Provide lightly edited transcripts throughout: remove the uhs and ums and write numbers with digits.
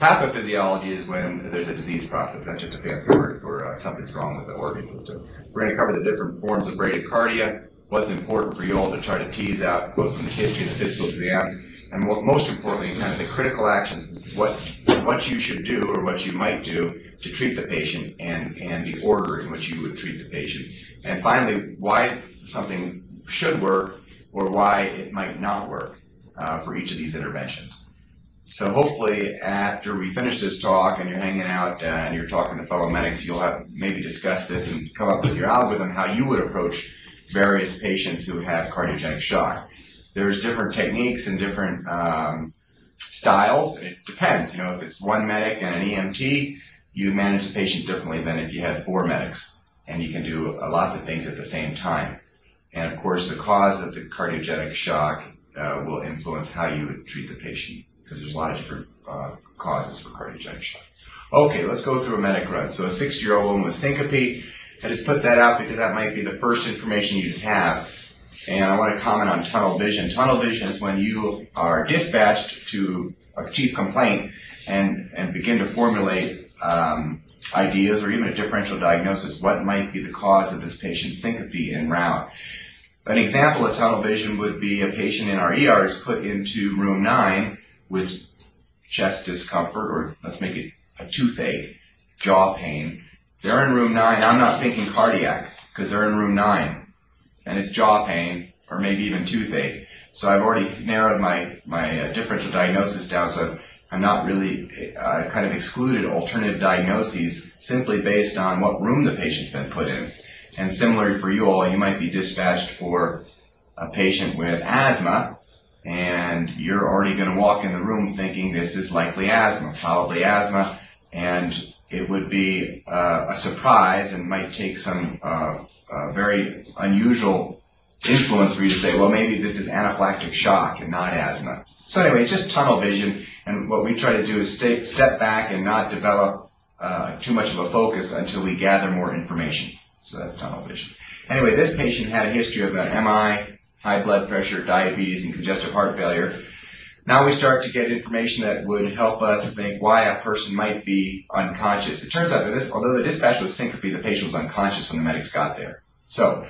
Pathophysiology is when there's a disease process. That's just a fancy word for something's wrong with the organ system. We're going to cover the different forms of bradycardia, what's important for you all to try to tease out both from the history and the physical exam, and most importantly, kind of the critical actions, what you should do or what you might do to treat the patient, and the order in which you would treat the patient. And finally, why something should work or why it might not work for each of these interventions. So hopefully after we finish this talk and you're hanging out and you're talking to fellow medics, you'll have maybe discuss this and come up with your algorithm how you would approach various patients who have cardiogenic shock. There's different techniques and different styles. It depends. You know, if it's one medic and an EMT, you manage the patient differently than if you had 4 medics. And you can do a lot of things at the same time. And of course, the cause of the cardiogenic shock will influence how you would treat the patient, because there's a lot of different causes for cardiogenic shock. Okay, let's go through a medic run. So a 60-year-old woman with syncope. I just put that out because that might be the first information you have. And I want to comment on tunnel vision. Tunnel vision is when you are dispatched to a chief complaint and begin to formulate ideas or even a differential diagnosis. What might be the cause of this patient's syncope en route? An example of tunnel vision would be a patient in our ER is put into room 9 with chest discomfort, or let's make it a toothache, jaw pain. They're in room 9. I'm not thinking cardiac because they're in room 9 and it's jaw pain or maybe even toothache. So I've already narrowed my differential diagnosis down, so I'm not really kind of excluded alternative diagnoses simply based on what room the patient's been put in. And similarly for you all, you might be dispatched for a patient with asthma, and you're already going to walk in the room thinking this is likely asthma, probably asthma, and it would be a surprise and might take some very unusual influence for you to say, well, maybe this is anaphylactic shock and not asthma. So anyway, it's just tunnel vision, and what we try to do is step back and not develop too much of a focus until we gather more information. So that's tunnel vision. Anyway, this patient had a history of an MI, high blood pressure, diabetes, and congestive heart failure. Now we start to get information that would help us think why a person might be unconscious. It turns out that although the dispatch was syncope, the patient was unconscious when the medics got there. So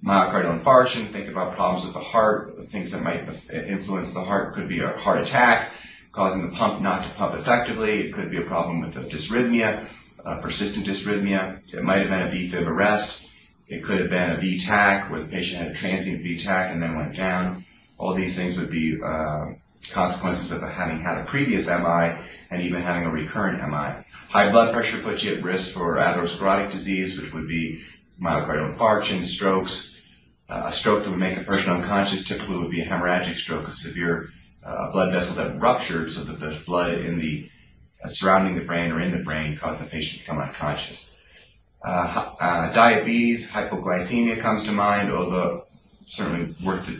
myocardial infarction, think about problems with the heart, things that might influence the heart. Could be a heart attack causing the pump not to pump effectively. It could be a problem with the dysrhythmia, persistent dysrhythmia. It might have been a VFib arrest. It could have been a VTAC where the patient had a transient VTAC and then went down. All these things would be consequences of having had a previous MI and even having a recurrent MI. High blood pressure puts you at risk for atherosclerotic disease, which would be myocardial infarction, strokes. A stroke that would make a person unconscious typically would be a hemorrhagic stroke, a severe blood vessel that ruptured so that the blood in the surrounding the brain or in the brain caused the patient to become unconscious. Diabetes, hypoglycemia comes to mind, although certainly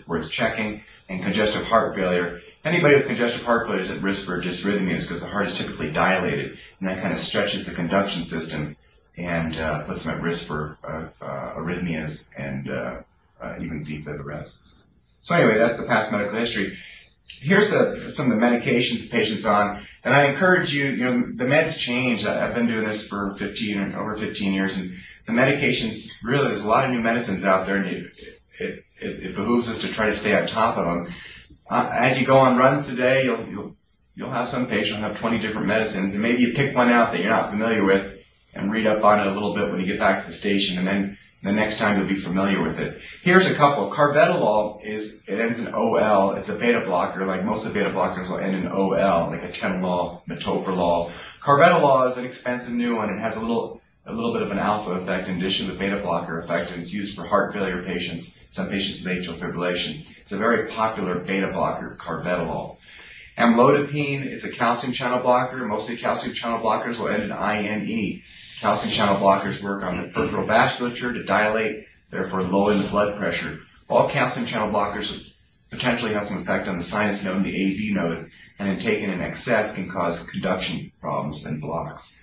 worth checking, and congestive heart failure. Anybody with congestive heart failure is at risk for dysrhythmias because the heart is typically dilated, and that kind of stretches the conduction system and puts them at risk for arrhythmias and even VFib arrests. So anyway, that's the past medical history. Here's some of the medications the patient's on, and I encourage you, the meds change. I've been doing this for over 15 years, and the medications, really, there's a lot of new medicines out there, and it behooves us to try to stay on top of them. As you go on runs today, you'll have some patient have 20 different medicines, and maybe you pick one out that you're not familiar with and read up on it a little bit when you get back to the station, and then the next time you'll be familiar with it. Here's a couple. Carvedilol it ends in OL. It's a beta blocker. Like most of the beta blockers will end in OL, like atenolol, metoprolol. Carvedilol is an expensive new one. It has a little bit of an alpha effect in addition to the beta blocker effect, and it's used for heart failure patients, some patients with atrial fibrillation. It's a very popular beta blocker, carvedilol. Amlodipine is a calcium channel blocker. Most of the calcium channel blockers will end in INE. Calcium channel blockers work on the peripheral vasculature to dilate, therefore lowering the blood pressure. All calcium channel blockers potentially have some effect on the sinus node and the AV node, and when taken in excess can cause conduction problems and blocks.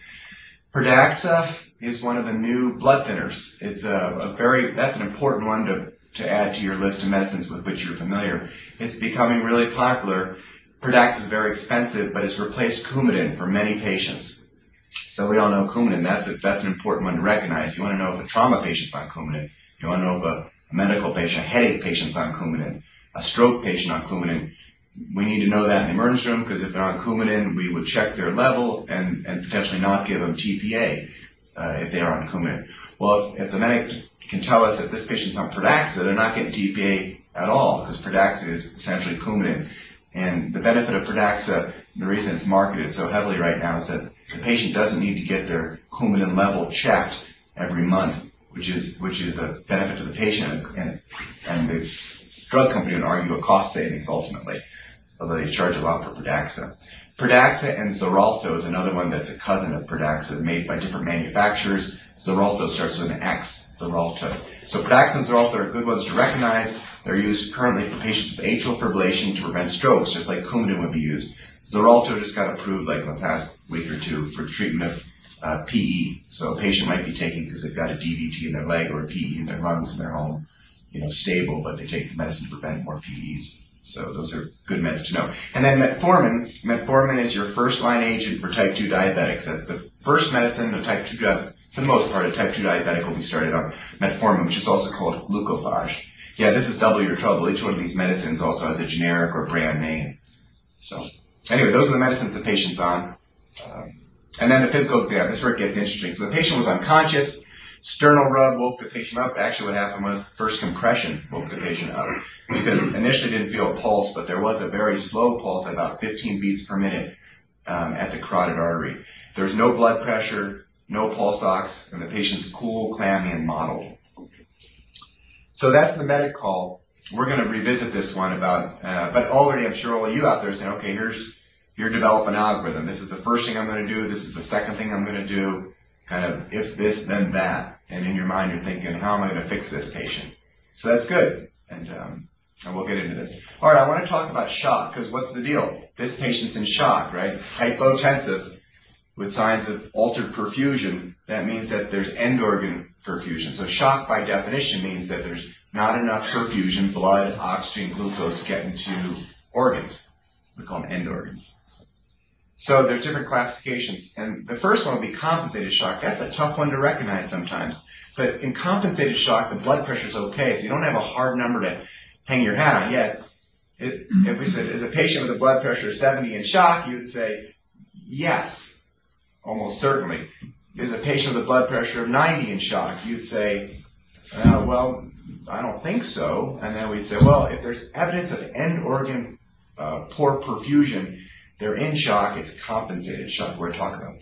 Pradaxa is one of the new blood thinners. It's that's an important one to add to your list of medicines with which you're familiar. It's becoming really popular. Pradaxa is very expensive, but it's replaced Coumadin for many patients. So we all know Coumadin, that's an important one to recognize. You want to know if a trauma patient's on Coumadin. You want to know if a medical patient, a headache patient's on Coumadin, a stroke patient on Coumadin. We need to know that in the emergency room, because if they're on Coumadin, we would check their level and potentially not give them TPA if they are on Coumadin. Well, if the medic can tell us that this patient's on Pradaxa, they're not getting TPA at all, because Pradaxa is essentially Coumadin. And the benefit of Pradaxa, the reason it's marketed so heavily right now, is that the patient doesn't need to get their Coumadin level checked every month, which is a benefit to the patient, and the drug company would argue a cost savings ultimately, although they charge a lot for Pradaxa. Pradaxa and Xarelto is another one that's a cousin of Pradaxa, made by different manufacturers. Xarelto starts with an X, Xarelto. So Pradaxa and Xarelto are good ones to recognize. They're used currently for patients with atrial fibrillation to prevent strokes, just like Coumadin would be used. Xarelto just got approved like in the past week or two for treatment of PE. So a patient might be taking because they've got a DVT in their leg or a PE in their lungs and they're home, stable, but they take medicine to prevent more PEs. So those are good meds to know. And then metformin. Metformin is your first-line agent for type 2 diabetics. That's the first medicine a type 2 for the most part, a type 2 diabetic will be started on metformin, which is also called glucophage. Yeah, this is double your trouble. Each one of these medicines also has a generic or brand name. So anyway, those are the medicines the patient's on. And then the physical exam. This is where it gets interesting. So the patient was unconscious. Sternal rub woke the patient up. Actually, what happened was first compression woke the patient up, because initially didn't feel a pulse, but there was a very slow pulse at about 15 beats per minute at the carotid artery. There's no blood pressure, no pulse ox, and the patient's cool, clammy, and mottled. So that's the medic call. We're going to revisit this one about, but already I'm sure all of you out there are saying, okay, you're developing an algorithm. This is the first thing I'm going to do. This is the second thing I'm going to do. Kind of if this, then that. And in your mind, you're thinking, how am I going to fix this patient? So that's good. And we'll get into this. All right, I want to talk about shock, because what's the deal? This patient's in shock, right? Hypotensive with signs of altered perfusion. That means that there's end organ perfusion. So shock, by definition, means that there's not enough perfusion, blood, oxygen, glucose getting to organs. We call them end organs. So there's different classifications, and the first one will be compensated shock. That's a tough one to recognize sometimes. But in compensated shock, the blood pressure is okay, so you don't have a hard number to hang your hat on. Yeah, if we said, is a patient with a blood pressure of 70 in shock, you would say, yes, almost certainly. Is a patient with a blood pressure of 90 in shock, you'd say, well, I don't think so. And then we'd say, well, if there's evidence of end organ poor perfusion, they're in shock, it's compensated shock. We're going to talk about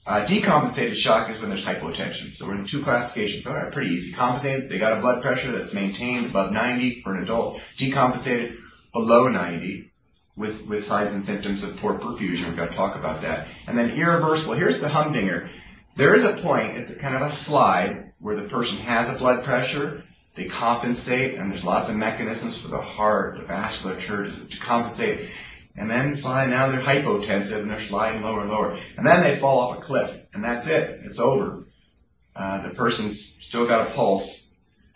that. Decompensated shock is when there's hypotension. So we're in two classifications. All right, pretty easy. Compensated, they got a blood pressure that's maintained above 90 for an adult. Decompensated, below 90 with signs and symptoms of poor perfusion. We're going to talk about that. And then irreversible. Here's the humdinger. There is a point, it's a kind of a slide, where the person has a blood pressure, they compensate, and there's lots of mechanisms for the heart, the vasculature to compensate. And then slide, now they're hypotensive, and they're sliding lower and lower. And then they fall off a cliff, and that's it. It's over. The person's still got a pulse,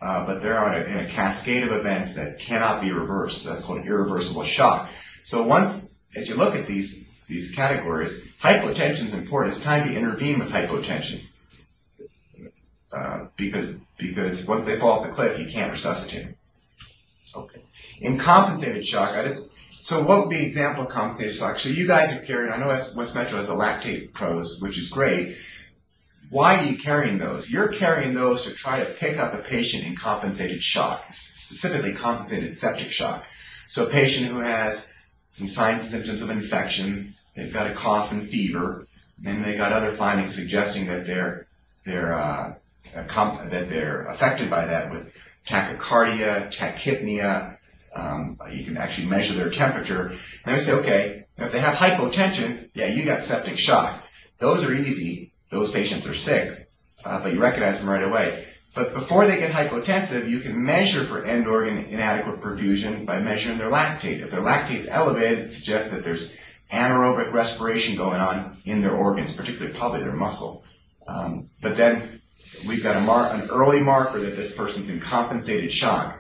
but they're in a cascade of events that cannot be reversed. That's called irreversible shock. So once, as you look at these categories, hypotension is important. It's time to intervene with hypotension. Because once they fall off the cliff, you can't resuscitate them. Okay. In compensated shock, so what would be an example of compensated shock? So you guys are carrying, I know West Metro has the lactate pros, which is great. Why are you carrying those? You're carrying those to try to pick up a patient in compensated shock, specifically compensated septic shock. So a patient who has some signs and symptoms of infection, they've got a cough and fever, and they got other findings suggesting that they're affected by that with tachycardia, tachypnea. You can actually measure their temperature. And they say, okay, if they have hypotension, yeah, you got septic shock. Those are easy. Those patients are sick, but you recognize them right away. But before they get hypotensive, you can measure for end organ inadequate perfusion by measuring their lactate. If their lactate's elevated, it suggests that there's anaerobic respiration going on in their organs, particularly probably their muscle. But then we've got an early marker that this person's in compensated shock.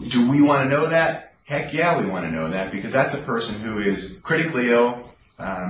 Do we want to know that? Heck yeah, we want to know that, because that's a person who is critically ill,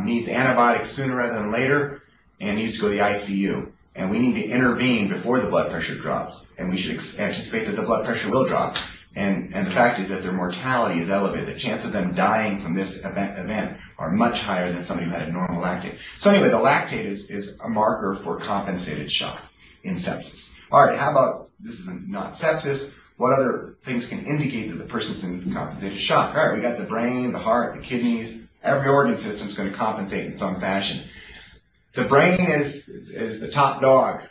needs antibiotics sooner rather than later, and needs to go to the ICU. And we need to intervene before the blood pressure drops, and we should anticipate that the blood pressure will drop. And the fact is that their mortality is elevated. The chance of them dying from this event are much higher than somebody who had a normal lactate. So anyway, the lactate is a marker for compensated shock in sepsis. All right, how about, this is not sepsis, what other things can indicate that the person's in compensated shock? All right, we got the brain, the heart, the kidneys. Every organ system is going to compensate in some fashion. The brain is the top dog,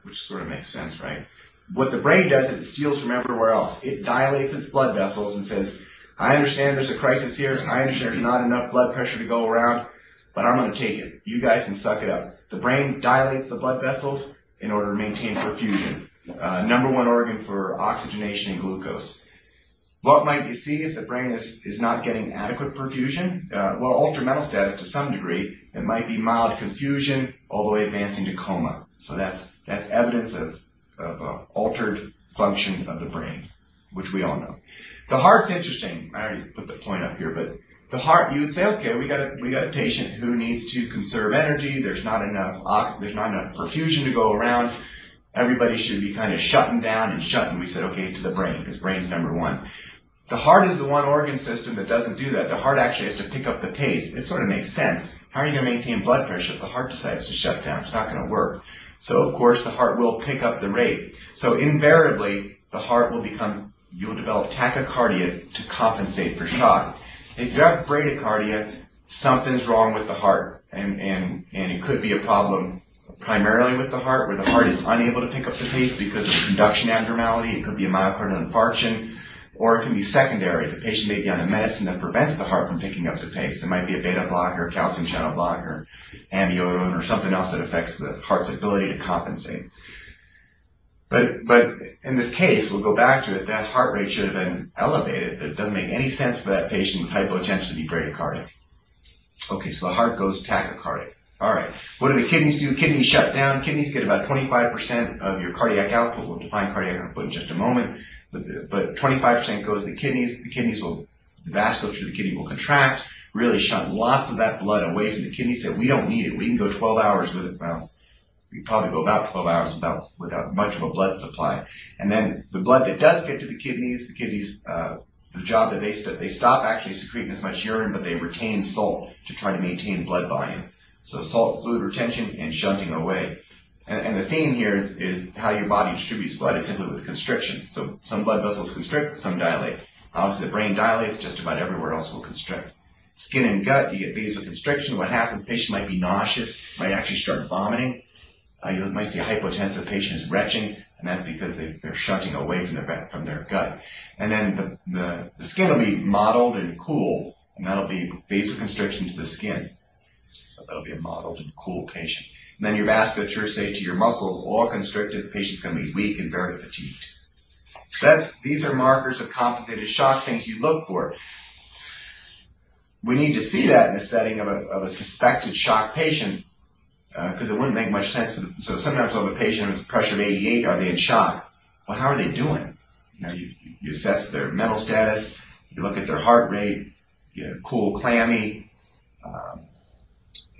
which sort of makes sense, right? What the brain does is it steals from everywhere else. It dilates its blood vessels and says, I understand there's a crisis here. I understand there's not enough blood pressure to go around, but I'm going to take it. You guys can suck it up. The brain dilates the blood vessels in order to maintain perfusion. Number one organ for oxygenation and glucose. What might you see if the brain is not getting adequate perfusion? Well, altered mental status to some degree. It might be mild confusion all the way advancing to coma. So that's evidence of altered function of the brain, which we all know. The heart's interesting. I already put the point up here, but the heart, you would say, okay, we got a patient who needs to conserve energy. There's not enough perfusion to go around. Everybody should be kind of shutting down and shutting. We said, okay, to the brain, because brain's number one. The heart is the one organ system that doesn't do that. The heart actually has to pick up the pace. It sort of makes sense. How are you going to maintain blood pressure if the heart decides to shut down? It's not going to work. So, of course, the heart will pick up the rate. So, invariably, the heart will you'll develop tachycardia to compensate for shock. If you have bradycardia, something's wrong with the heart. And it could be a problem primarily with the heart, where the heart is unable to pick up the pace because of a conduction abnormality. It could be a myocardial infarction. Or it can be secondary. The patient may be on a medicine that prevents the heart from picking up the pace. It might be a beta blocker, calcium channel blocker, amiodarone, or something else that affects the heart's ability to compensate. But in this case, we'll go back to it, that heart rate should have been elevated. It doesn't make any sense for that patient with hypotension to be bradycardic. Okay, so the heart goes tachycardic. All right, what do the kidneys do? Kidneys shut down. Kidneys get about 25% of your cardiac output. We'll define cardiac output in just a moment. But 25% goes to the kidneys. The vasculature of the kidney will contract, really shunt lots of that blood away from the kidneys. So we don't need it. We can go 12 hours with it. Well, we probably go about 12 hours without much of a blood supply. And then the blood that does get to the kidneys, the job that they stop actually secreting as much urine, but they retain salt to try to maintain blood volume. So salt, fluid retention, and shunting away. And the theme here is how your body distributes blood is simply with constriction. So some blood vessels constrict, some dilate. Obviously the brain dilates, just about everywhere else will constrict. Skin and gut, you get vasoconstriction. What happens, the patient might be nauseous, might actually start vomiting. You might see a hypotensive patient is retching, and that's because they're shunting away from their gut. And then the skin will be mottled and cool, and that'll be vasoconstriction to the skin. So that'll be a mottled and cool patient. And then your vasculature, say to your muscles, all constricted, the patient's going to be weak and very fatigued. These are markers of compensated shock, things you look for. We need to see that in the setting of a suspected shock patient, because it wouldn't make much sense. So sometimes we'll have a patient with a pressure of 88, are they in shock? Well, how are they doing? You assess their mental status, you look at their heart rate, cool, clammy,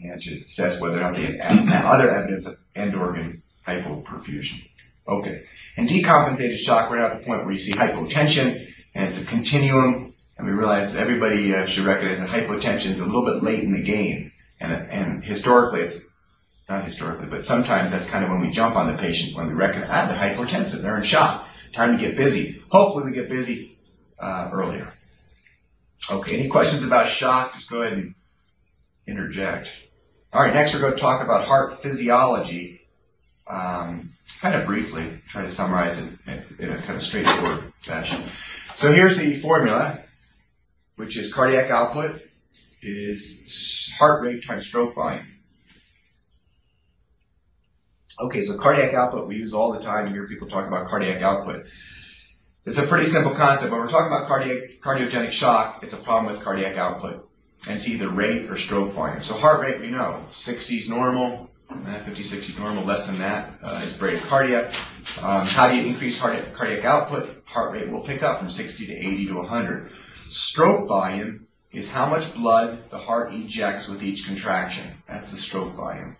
and to assess whether or not they have other evidence of end organ hypoperfusion. Okay. And decompensated shock, we're at the point where you see hypotension, and it's a continuum, and we realize that everybody should recognize that hypotension is a little bit late in the game. And historically, it's not historically, but sometimes that's kind of when we jump on the patient, when we recognize, they're hypotensive, they're in shock. Time to get busy. Hopefully we get busy earlier. Okay, any questions about shock? Just go ahead and interject. All right, next we're going to talk about heart physiology, kind of briefly, try to summarize it in a kind of straightforward fashion. So here's the formula, which is cardiac output is heart rate times stroke volume. Okay, so cardiac output we use all the time. You hear people talk about cardiac output. It's a pretty simple concept. When we're talking about cardiogenic shock, it's a problem with cardiac output. And it's either rate or stroke volume. So heart rate, we know, 60 is normal, 50, 60 normal, less than that is bradycardia. How do you increase cardiac output? Heart rate will pick up from 60 to 80 to 100. Stroke volume is how much blood the heart ejects with each contraction. That's the stroke volume.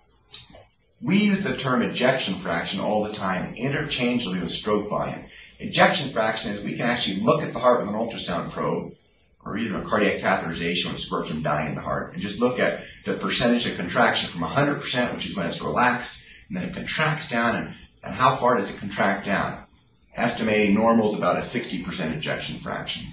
We use the term ejection fraction all the time, interchangeably with stroke volume. Ejection fraction is we can actually look at the heart with an ultrasound probe, or even a cardiac catheterization with sputum dye in the heart, and just look at the percentage of contraction from 100%, which is when it's relaxed, and then it contracts down, and how far does it contract down? Estimating normal is about a 60% ejection fraction.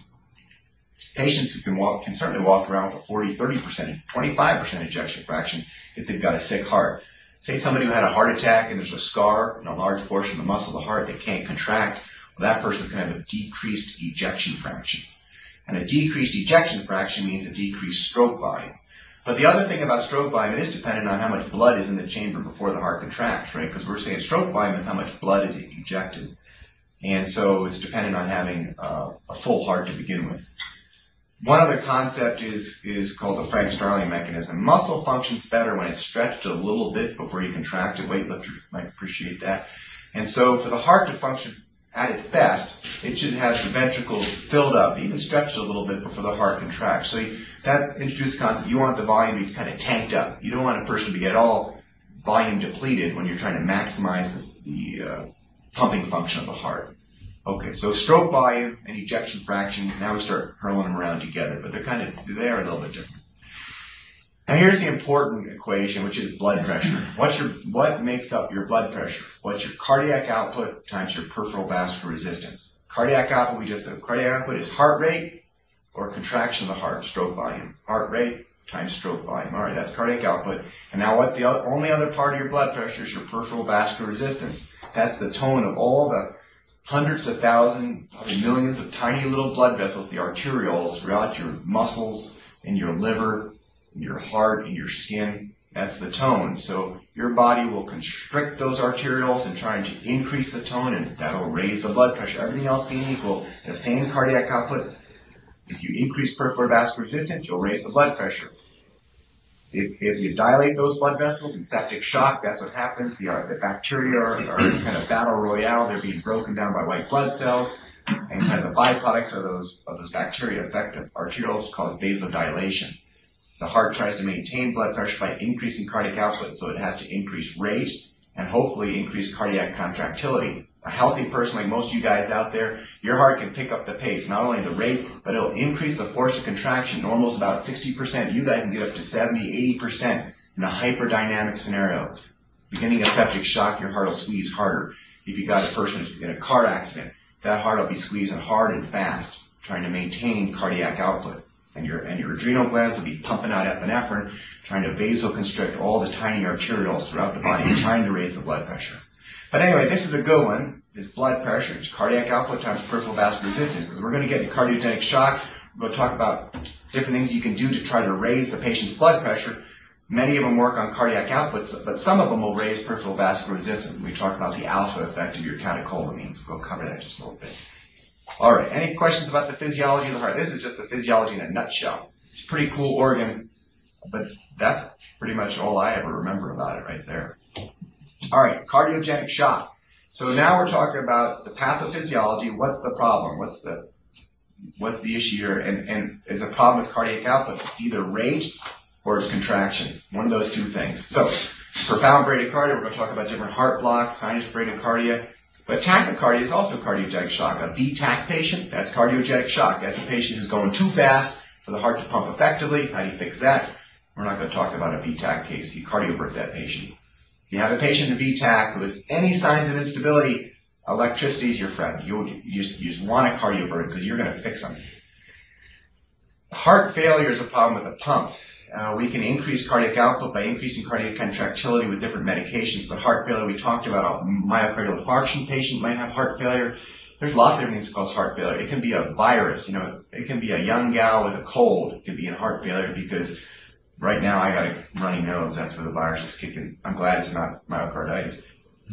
Patients who can certainly walk around with a 40, 30%, 25% ejection fraction if they've got a sick heart. Say somebody who had a heart attack and there's a scar in a large portion of the muscle of the heart that can't contract, well, that person can have a decreased ejection fraction. And a decreased ejection fraction means a decreased stroke volume. But the other thing about stroke volume, it is dependent on how much blood is in the chamber before the heart contracts, right? Because we're saying stroke volume is how much blood is ejected. And so it's dependent on having a full heart to begin with. One other concept is called the Frank-Starling mechanism. Muscle functions better when it's stretched a little bit before you contract it. Weightlifters might appreciate that. And so for the heart to function at its best, it should have the ventricles filled up, even stretched a little bit before the heart contracts. So that introduces the concept, you want the volume to be kind of tanked up. You don't want a person to get all volume depleted when you're trying to maximize the pumping function of the heart. Okay, so stroke volume and ejection fraction, now we start hurling them around together, but they are a little bit different. Now here's the important equation, which is blood pressure. What makes up your blood pressure? What's your cardiac output times your peripheral vascular resistance? Cardiac output, we just said cardiac output is heart rate or contraction of the heart, stroke volume. Heart rate times stroke volume. All right, that's cardiac output. And now what's the only other part of your blood pressure is your peripheral vascular resistance. That's the tone of all the hundreds of thousands, probably millions of tiny little blood vessels, the arterioles, throughout your muscles, in your liver, in your heart, in your skin. That's the tone. So your body will constrict those arterioles and try to increase the tone, and that'll raise the blood pressure. Everything else being equal, the same cardiac output, if you increase peripheral vascular resistance, you'll raise the blood pressure. If you dilate those blood vessels in septic shock, that's what happens. The bacteria are kind of battle royale. They're being broken down by white blood cells, and kind of the byproducts of those bacteria affect the arterioles, called vasodilation. The heart tries to maintain blood pressure by increasing cardiac output, so it has to increase rate and hopefully increase cardiac contractility. A healthy person like most of you guys out there, your heart can pick up the pace, not only the rate, but it'll increase the force of contraction. Normal is about 60%. You guys can get up to 70, 80% in a hyperdynamic scenario. Beginning of septic shock, your heart will squeeze harder. If you got a person in a car accident, that heart will be squeezing hard and fast, trying to maintain cardiac output. And your adrenal glands will be pumping out epinephrine, trying to vasoconstrict all the tiny arterioles throughout the body, trying to raise the blood pressure. But anyway, this is a good one. This blood pressure, it's cardiac output times peripheral vascular resistance. Because we're going to get into cardiogenic shock. We're going to talk about different things you can do to try to raise the patient's blood pressure. Many of them work on cardiac outputs, but some of them will raise peripheral vascular resistance. We talk about the alpha effect of your catecholamines. We'll cover that just a little bit. All right, any questions about the physiology of the heart? This is just the physiology in a nutshell. It's a pretty cool organ, but that's pretty much all I ever remember about it right there. All right, cardiogenic shock. So now we're talking about the pathophysiology. What's the problem? What's the issue here? And is a problem with cardiac output. It's either rate or it's contraction. One of those two things. So profound bradycardia, we're going to talk about different heart blocks, sinus bradycardia. But tachycardia is also cardiogenic shock. A V-tach patient, that's cardiogenic shock. That's a patient who's going too fast for the heart to pump effectively. How do you fix that? We're not going to talk about a V-tach case. You cardiovert that patient. If you have a patient in V-tach who has any signs of instability, electricity is your friend. You just want to cardiovert because you're going to fix them. Heart failure is a problem with the pump. We can increase cardiac output by increasing cardiac contractility with different medications, but heart failure, we talked about a myocardial infarction patient might have heart failure. There's lots of different things that cause heart failure. It can be a virus, it can be a young gal with a cold. It can be in heart failure because right now I got a runny nose. That's where the virus is kicking. I'm glad it's not myocarditis.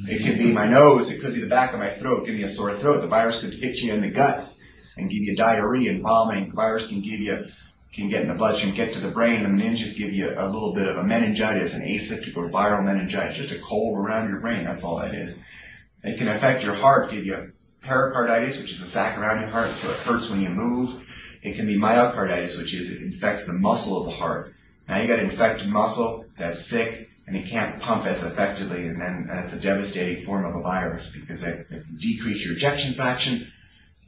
It could be my nose. It could be the back of my throat. Give me a sore throat. The virus could hit you in the gut and give you diarrhea and vomiting. The virus can give you can get in the bloodstream, get to the brain, and the meninges give you a little bit of a meningitis, an acyclic or viral meningitis, just a cold around your brain. That's all that is. It can affect your heart, give you pericarditis, which is a sac around your heart, so it hurts when you move. It can be myocarditis, which is it infects the muscle of the heart. Now you got an infected muscle that's sick, and it can't pump as effectively, and then that's a devastating form of a virus because it can decrease your ejection fraction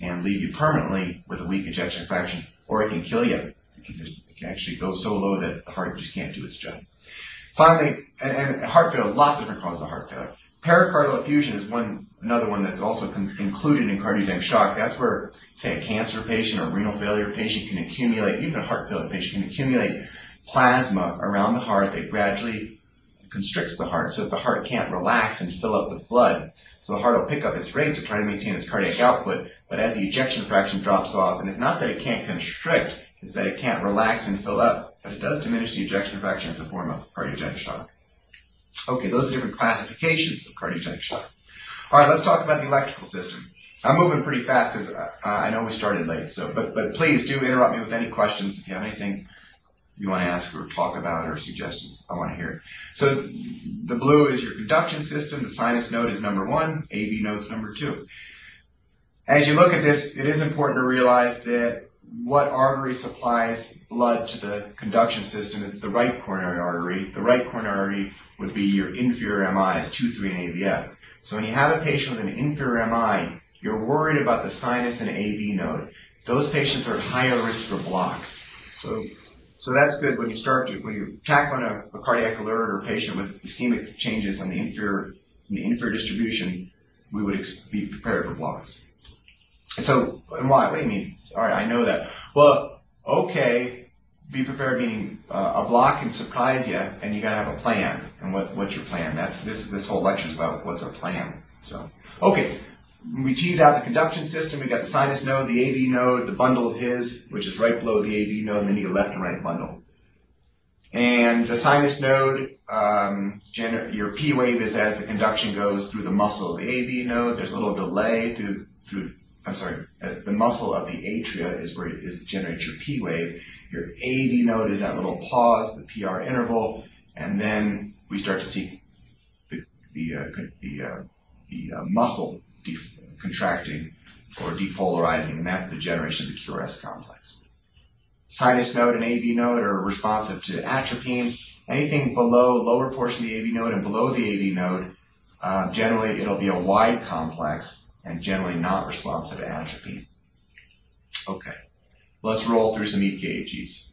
and leave you permanently with a weak ejection fraction, or it can kill you. It can actually go so low that the heart just can't do its job. Finally, and heart failure, lots of different causes of heart failure. Pericardial effusion is another one that's also included in cardiogenic shock. That's where, say, a cancer patient or renal failure patient can accumulate, even a heart failure patient can accumulate plasma around the heart that gradually constricts the heart, so that the heart can't relax and fill up with blood. So the heart will pick up its rate to try to maintain its cardiac output, but as the ejection fraction drops off, and it's not that it can't constrict, it's that it can't relax and fill up, but it does diminish the ejection fraction as a form of cardiogenic shock. Okay, those are different classifications of cardiogenic shock. All right, let's talk about the electrical system. I'm moving pretty fast because I know we started late, so but please do interrupt me with any questions if you have anything you want to ask or talk about or suggest. I want to hear it. So the blue is your conduction system. The sinus node is number 1. AV node is number 2. As you look at this, it is important to realize that what artery supplies blood to the conduction system is the right coronary artery. The right coronary artery would be your inferior MIs, 2, 3, and AVF. So when you have a patient with an inferior MI, you're worried about the sinus and AV node. Those patients are at higher risk for blocks. So that's good when you tack on a cardiac alert or a patient with ischemic changes on the inferior distribution, we would be prepared for blocks. So, and why? What do you mean? All right, I know that. Well, okay, be prepared meaning a block can surprise you, and you got to have a plan. And what's your plan? This whole lecture is about what's our plan. So, okay. We tease out the conduction system. We got the sinus node, the AV node, the bundle of His, which is right below the AV node, and then you get left and right bundle. And the sinus node, your P wave is as the conduction goes through the muscle of the AV node. There's a little delay the muscle of the atria is where it generates your P wave. Your AV node is that little pause, the PR interval, and then we start to see the muscle contracting or depolarizing, and that's the generation of the QRS complex. Sinus node and AV node are responsive to atropine. Anything below, lower portion of the AV node and below the AV node, generally it'll be a wide complex and generally not responsive to atropine. Okay, let's roll through some EKGs.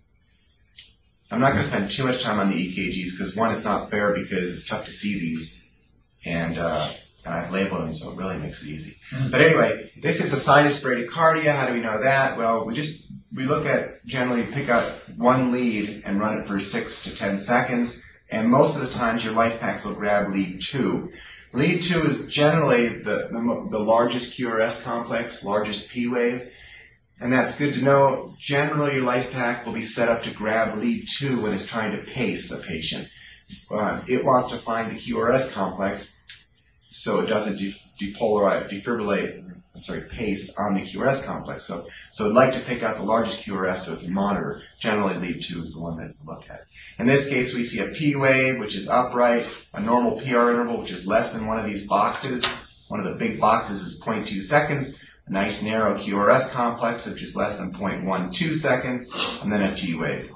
I'm not going to spend too much time on the EKGs because one, it's not fair because it's tough to see these, and I've labeled them, so it really makes it easy. But anyway, this is a sinus bradycardia. How do we know that? Well, we look at, generally pick out one lead and run it for 6 to 10 seconds, and most of the times your life packs will grab lead 2. Lead 2 is generally the largest QRS complex, largest P wave, and that's good to know. Generally, your life pack will be set up to grab lead 2 when it's trying to pace a patient. It wants to find the QRS complex so it doesn't pace on the QRS complex. So I'd like to pick out the largest QRS so it can monitor. Generally, lead 2 is the one that we look at. In this case, we see a P wave, which is upright, a normal PR interval, which is less than one of these boxes. One of the big boxes is 0.2 seconds, a nice narrow QRS complex, which is less than 0.12 seconds, and then a T wave.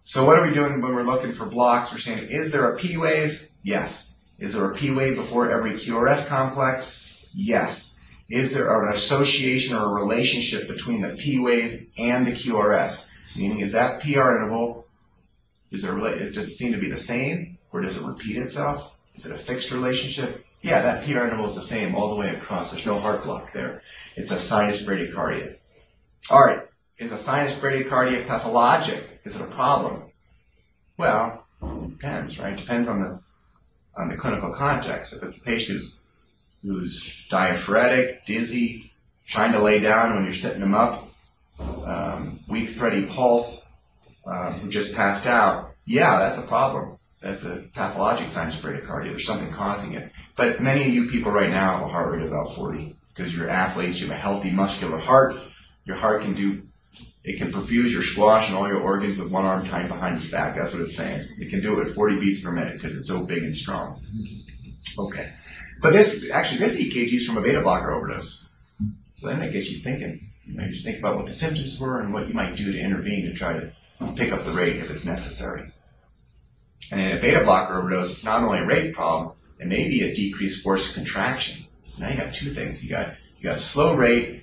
So what are we doing when we're looking for blocks? We're saying, is there a P wave? Yes. Is there a P wave before every QRS complex? Yes. Is there an association or a relationship between the P wave and the QRS? Meaning, is that PR interval, does it seem to be the same, or does it repeat itself? Is it a fixed relationship? Yeah, that PR interval is the same all the way across. There's no heart block there. It's a sinus bradycardia. All right, is a sinus bradycardia pathologic? Is it a problem? Well, it depends, right? It depends on the clinical context. If it's a patient who's diaphoretic, dizzy, trying to lay down when you're sitting them up, weak thready pulse, who just passed out, yeah, that's a problem. That's a pathologic sinus bradycardia. There's something causing it. But many of you people right now have a heart rate of about 40 because you're athletes, you have a healthy muscular heart. Your heart can do It can perfuse your squash and all your organs with one arm tied behind its back. That's what it's saying. It can do it at 40 beats per minute because it's so big and strong. Okay. But this EKG is from a beta blocker overdose. So then that gets you thinking. You think about what the symptoms were and what you might do to intervene to try to pick up the rate if it's necessary. And in a beta blocker overdose, it's not only a rate problem, it may be a decreased force of contraction. So now you got two things. You got a slow rate,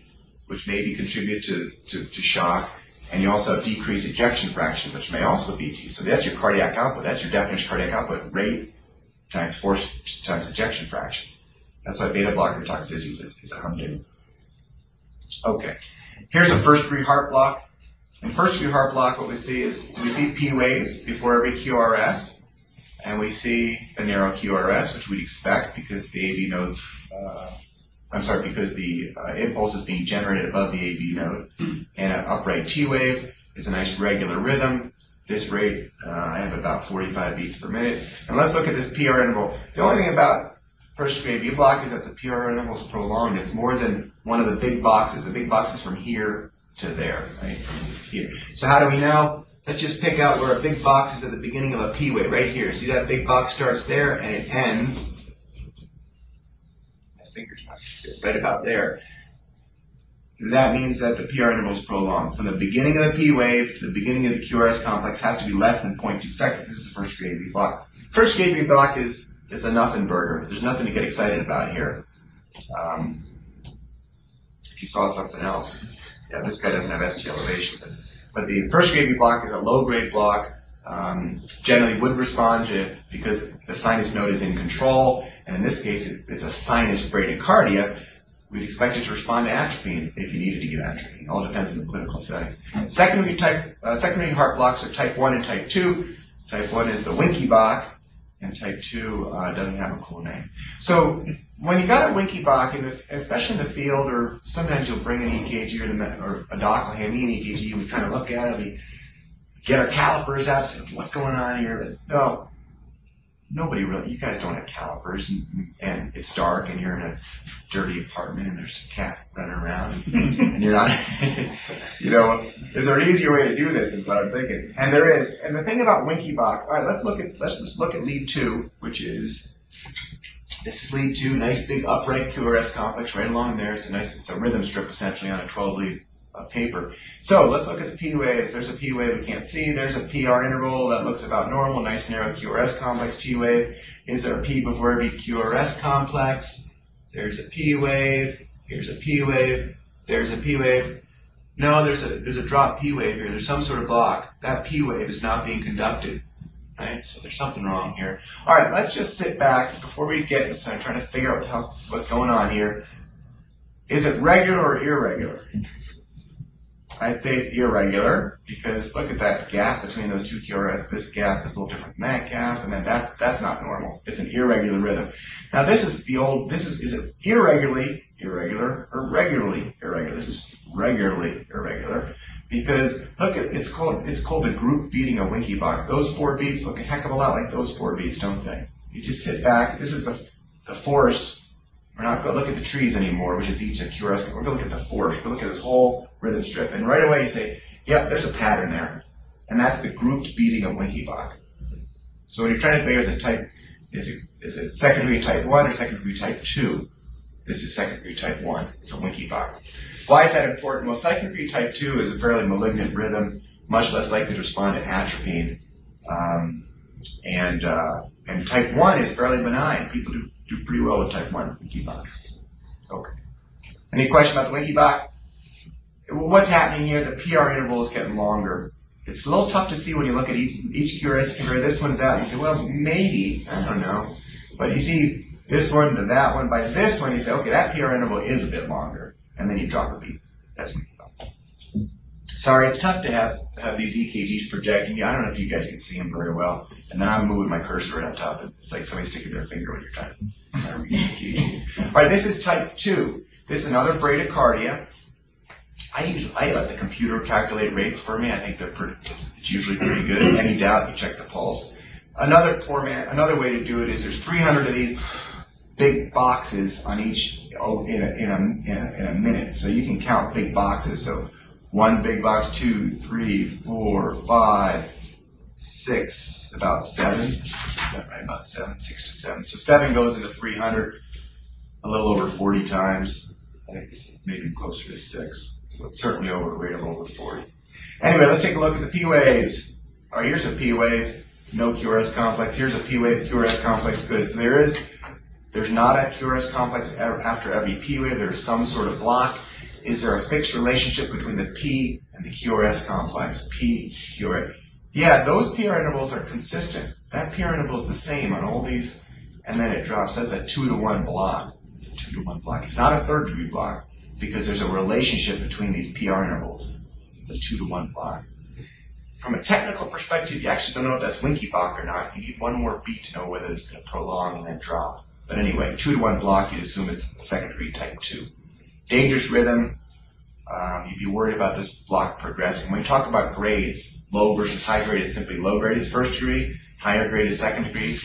which maybe contribute to shock, and you also have decreased ejection fraction, which may also be G. So that's your cardiac output. That's your definition of cardiac output: rate times force times ejection fraction. That's why beta blocker toxicity is a humdinger. Okay, here's a first degree heart block. In first degree heart block, what we see P waves before every QRS, and we see a narrow QRS, which we'd expect because the AV nodes. Because the impulse is being generated above the AV node, and an upright T wave is a nice regular rhythm. This rate, I have about 45 beats per minute. And let's look at this PR interval. The only thing about first degree AV block is that the PR interval is prolonged. It's more than one of the big boxes. The big box is from here to there, right? From here. So how do we know? Let's just pick out where a big box is at the beginning of a P wave, right here. See that big box starts there and it ends. Right about there. That means that the PR interval is prolonged. From the beginning of the P wave to the beginning of the QRS complex have to be less than 0.2 seconds. This is the first degree AV block. First degree AV block is a nothing burger. There's nothing to get excited about here. If you saw something else, yeah, this guy doesn't have ST elevation, but the first degree AV block is a low grade block. Generally would respond to because the sinus node is in control, and in this case it's a sinus bradycardia. We'd expect it to respond to atropine if you needed to give atropine. It all depends on the clinical setting. Secondary heart blocks are type 1 and type 2. Type 1 is the Winkebach, and type 2 doesn't have a cool name. So when you got a Winkebach, especially in the field, or sometimes you'll bring an EKG or a doc will hand me an EKG, and we kind of look at it, we get our calipers out, say, what's going on here? But no, nobody really, you guys don't have calipers, and it's dark, and you're in a dirty apartment, and there's a cat running around, and you're not, is there an easier way to do this, is what I'm thinking. And there is. And the thing about Winkebach, all right, let's just look at lead 2, which is, this is lead 2, nice big upright QRS complex right along there. It's a rhythm strip essentially on a 12 lead paper. So let's look at the P waves. There's a P wave we can't see. There's a PR interval that looks about normal. Nice narrow QRS complex T wave. Is there a P before every QRS complex? There's a P wave. Here's a P wave. There's a P wave. No, there's a drop P wave here. There's some sort of block. That P wave is not being conducted. Right? So there's something wrong here. All right, let's just sit back before we get into trying to figure out what's going on here. Is it regular or irregular? I'd say it's irregular because look at that gap between those two QRS. This gap is a little different than that gap, and then that's not normal. It's an irregular rhythm. Now this is is it irregularly irregular or regularly irregular? This is regularly irregular because look, it's called the group beating of Winkebach. Those 4 beats look a heck of a lot like those 4 beats, don't they? You just sit back. This is the force. We're not going to look at the trees anymore, which is each of QRS. We're going to look at the force. We're going to look at this whole rhythm strip. And right away you say, yep, there's a pattern there. And that's the group beating of Winkebach. So when you're trying to figure is it second degree type 1 or second degree type 2? This is second degree type 1. It's a Winkebach. Why is that important? Well, second degree type 2 is a fairly malignant rhythm, much less likely to respond to atropine. And type 1 is fairly benign. People do pretty well with type 1 Winkebachs. Okay. Any question about the Winkebach? What's happening here? The PR interval is getting longer. It's a little tough to see when you look at each QRS, compare this one to that, and you say, well, maybe, I don't know. But you see this one to that one. By this one, you say, okay, that PR interval is a bit longer. And then you drop a beat. That's Winkebach. Sorry, it's tough to have these EKGs projecting. I don't know if you guys can see them very well. And then I'm moving my cursor right on top. It's like somebody sticking their finger when you're trying to read EKG. All right, this is type 2. This is another bradycardia. I let the computer calculate rates for me. I think it's usually pretty good. Any doubt, you check the pulse. Another way to do it is there's 300 of these big boxes on each in a minute. So you can count big boxes. So One big box, 2, 3, 4, 5, 6, about 7. Right, about 7, 6 to 7. So 7 goes into 300 a little over 40 times. I think it's maybe closer to 6. So it's certainly over a rate of over 40. Anyway, let's take a look at the P waves. All right, here's a P wave, no QRS complex. Here's a P wave, QRS complex. Good. So there's not a QRS complex after every P wave. There's some sort of block. Is there a fixed relationship between the P and the QRS complex? P, QRS. Yeah, those PR intervals are consistent. That PR interval is the same on all these, and then it drops. That's a 2-to-1 block. It's a 2-to-1 block. It's not a third-degree block because there's a relationship between these PR intervals. It's a 2-to-1 block. From a technical perspective, you actually don't know if that's Winkebach or not. You need one more beat to know whether it's going to prolong and then drop. But anyway, 2-to-1 block, you assume it's second-degree type 2. Dangerous rhythm, you'd be worried about this block progressing. When we talk about grades, low versus high grade is simply low grade is first degree, higher grade is second degree,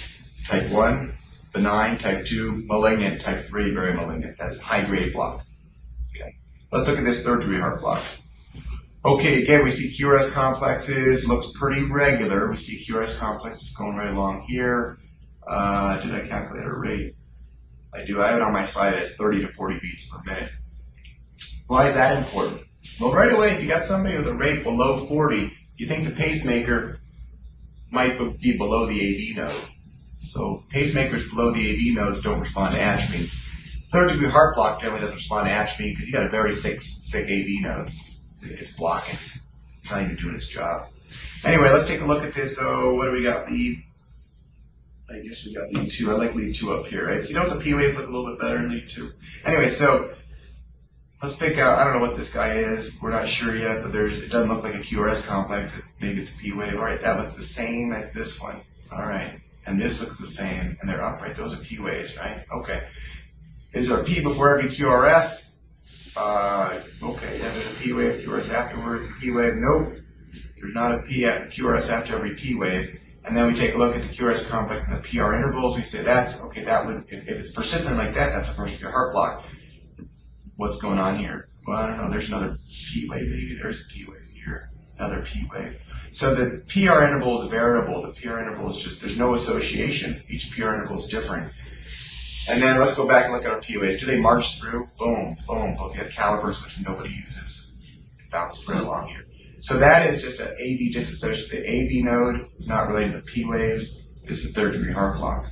type 1, benign, type 2, malignant, type 3, very malignant. That's a high grade block. Okay. Let's look at this third degree heart block. Okay, again, we see QRS complexes, looks pretty regular. We see QRS complexes going right along here. Did I calculate a rate? I do. I have it on my slide as 30 to 40 beats per minute. Why is that important? Well, right away, if you got somebody with a rate below 40, you think the pacemaker might be below the AV node. So pacemakers below the AV nodes don't respond to atropine. Third degree heart block generally doesn't respond to atropine because you got a very sick AV node. It's blocking. It's not even doing its job. Anyway, let's take a look at this. So what do we got? Lead. I guess we got lead 2. I like lead 2 up here, right? So you know the P waves look a little bit better in lead 2. Anyway, so let's pick out, I don't know what this guy is. We're not sure yet, but it doesn't look like a QRS complex. Maybe it's a P wave. All right, that looks the same as this one. All right, and this looks the same, and they're upright. Those are P waves, right? Okay. Is there a P before every QRS? Okay, yeah, there's a P wave, QRS afterwards, P wave. Nope, there's not a P at QRS after every P wave. And then we take a look at the QRS complex and the PR intervals. We say that's, okay, that would, if it's persistent like that, that's a first degree heart block. What's going on here? Well, I don't know. There's another P wave. Maybe there's a P wave here. Another P wave. So the PR interval is variable. The PR interval is just, there's no association. Each PR interval is different. And then let's go back and look at our P waves. Do they march through? Boom, boom. Look at calipers, which nobody uses. Bounce right along here. So that is just an AV disassociation. The AV node is not related to P waves. This is a third degree heart block.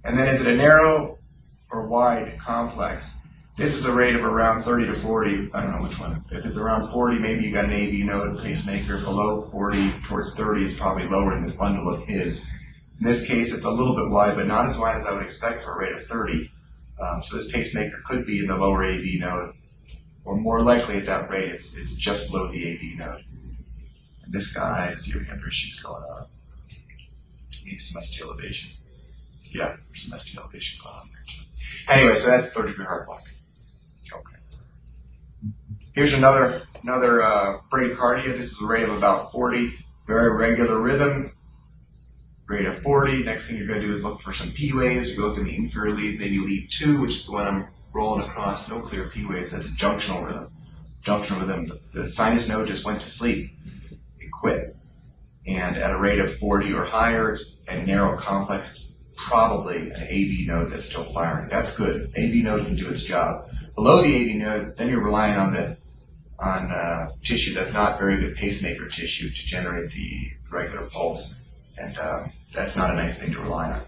And then is it a narrow or wide complex? This is a rate of around 30 to 40. I don't know which one. If it's around 40, maybe you got an AV node pacemaker. Below 40 towards 30 is probably lower in this bundle of his. In this case, it's a little bit wide, but not as wide as I would expect for a rate of 30. So this pacemaker could be in the lower AV node, or more likely at that rate, it's just below the AV node. And this guy, see if we have issues going on. Needs some ST elevation. Yeah, there's some ST elevation going on there. Anyway, so that's third degree heart block. Okay. Here's another bradycardia. This is a rate of about 40. Very regular rhythm. Rate of 40. Next thing you're going to do is look for some P waves. You look in the inferior lead, maybe lead 2, which is the one I'm rolling across. No clear P waves. That's a junctional rhythm. Junctional rhythm. The sinus node just went to sleep. It quit. And at a rate of 40 or higher, and narrow complex, it's probably an AV node that's still firing. That's good. AV node can do its job. Below the AV node, then you're relying on tissue that's not very good pacemaker tissue to generate the regular pulse. And that's not a nice thing to rely on, in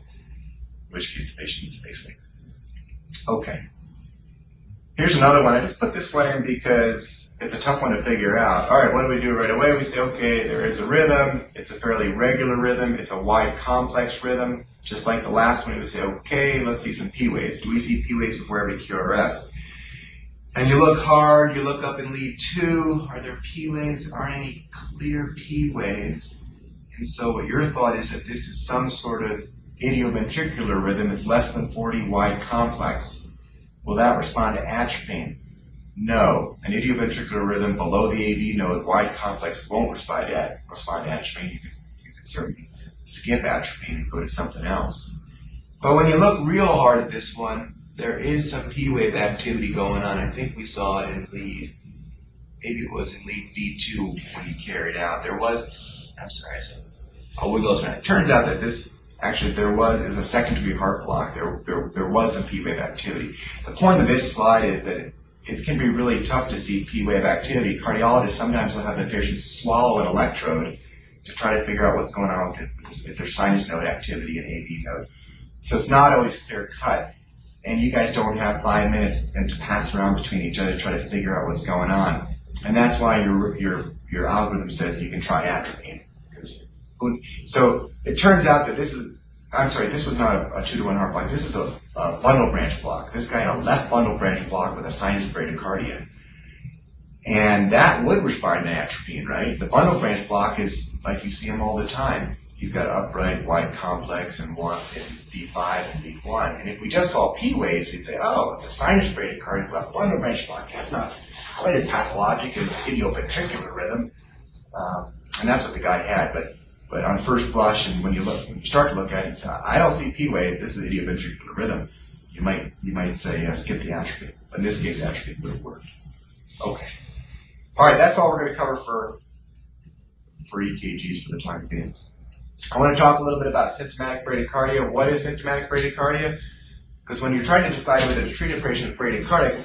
which case the patient needs a pacemaker. Okay. Here's another one. I just put this one in because it's a tough one to figure out. All right, what do we do right away? We say, okay, there is a rhythm. It's a fairly regular rhythm. It's a wide complex rhythm. Just like the last one, we say, okay, let's see some P waves. Do we see P waves before every QRS? And you look hard, you look up in lead 2. Are there P waves? There aren't any clear P waves. And so what your thought is that this is some sort of idioventricular rhythm. It's less than 40 wide complex. Will that respond to atropine? No. An idioventricular rhythm below the AV node, wide complex, won't respond to atropine. You can certainly skip atropine and go to something else. But when you look real hard at this one, there is some P wave activity going on. I think we saw it in lead maybe it was in lead V2 when he carried out. There was, I'm sorry, I'll wiggle it. It turns out that this, actually is a secondary heart block. There was some P-wave activity. The point of this slide is that it can be really tough to see P-wave activity. Cardiologists sometimes will have the patient swallow an electrode to try to figure out what's going on with their sinus node activity and AV node. So it's not always clear cut, and you guys don't have 5 minutes and to pass around between each other to try to figure out what's going on. And that's why your algorithm says you can try atropine. So it turns out that this was not a 2-to-1 heart block. This is a bundle branch block. This guy had a left bundle branch block with a sinus bradycardia. And that would respond to atropine, right? The bundle branch block is like you see him all the time. He's got upright, wide complex, and one in V5 and V1. And if we just saw P waves, we'd say, oh, it's a sinus bradycardia left bundle branch block. That's not quite as pathologic as idioventricular rhythm. And that's what the guy had. But on first blush, and when you start to look at it, and say, I don't see P waves. This is idioventricular rhythm. You might say skip the atropine. But in this case, atropine would have worked. Okay. All right. That's all we're going to cover for EKGs for the time being. I want to talk a little bit about symptomatic bradycardia. What is symptomatic bradycardia? Because when you're trying to decide whether to treat a patient with bradycardic,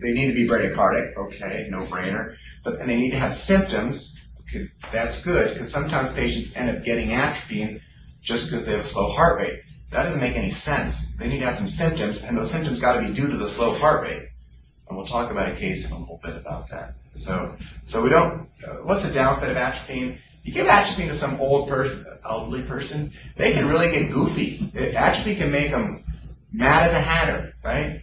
they need to be bradycardic. Okay, no brainer. And they need to have symptoms. Okay, that's good, because sometimes patients end up getting atropine just because they have a slow heart rate. That doesn't make any sense. They need to have some symptoms, and those symptoms got to be due to the slow heart rate. And we'll talk about a case in a little bit about that. So we don't. What's the downside of atropine? You give atropine to some elderly person, they can really get goofy. Atropine can make them mad as a hatter, right?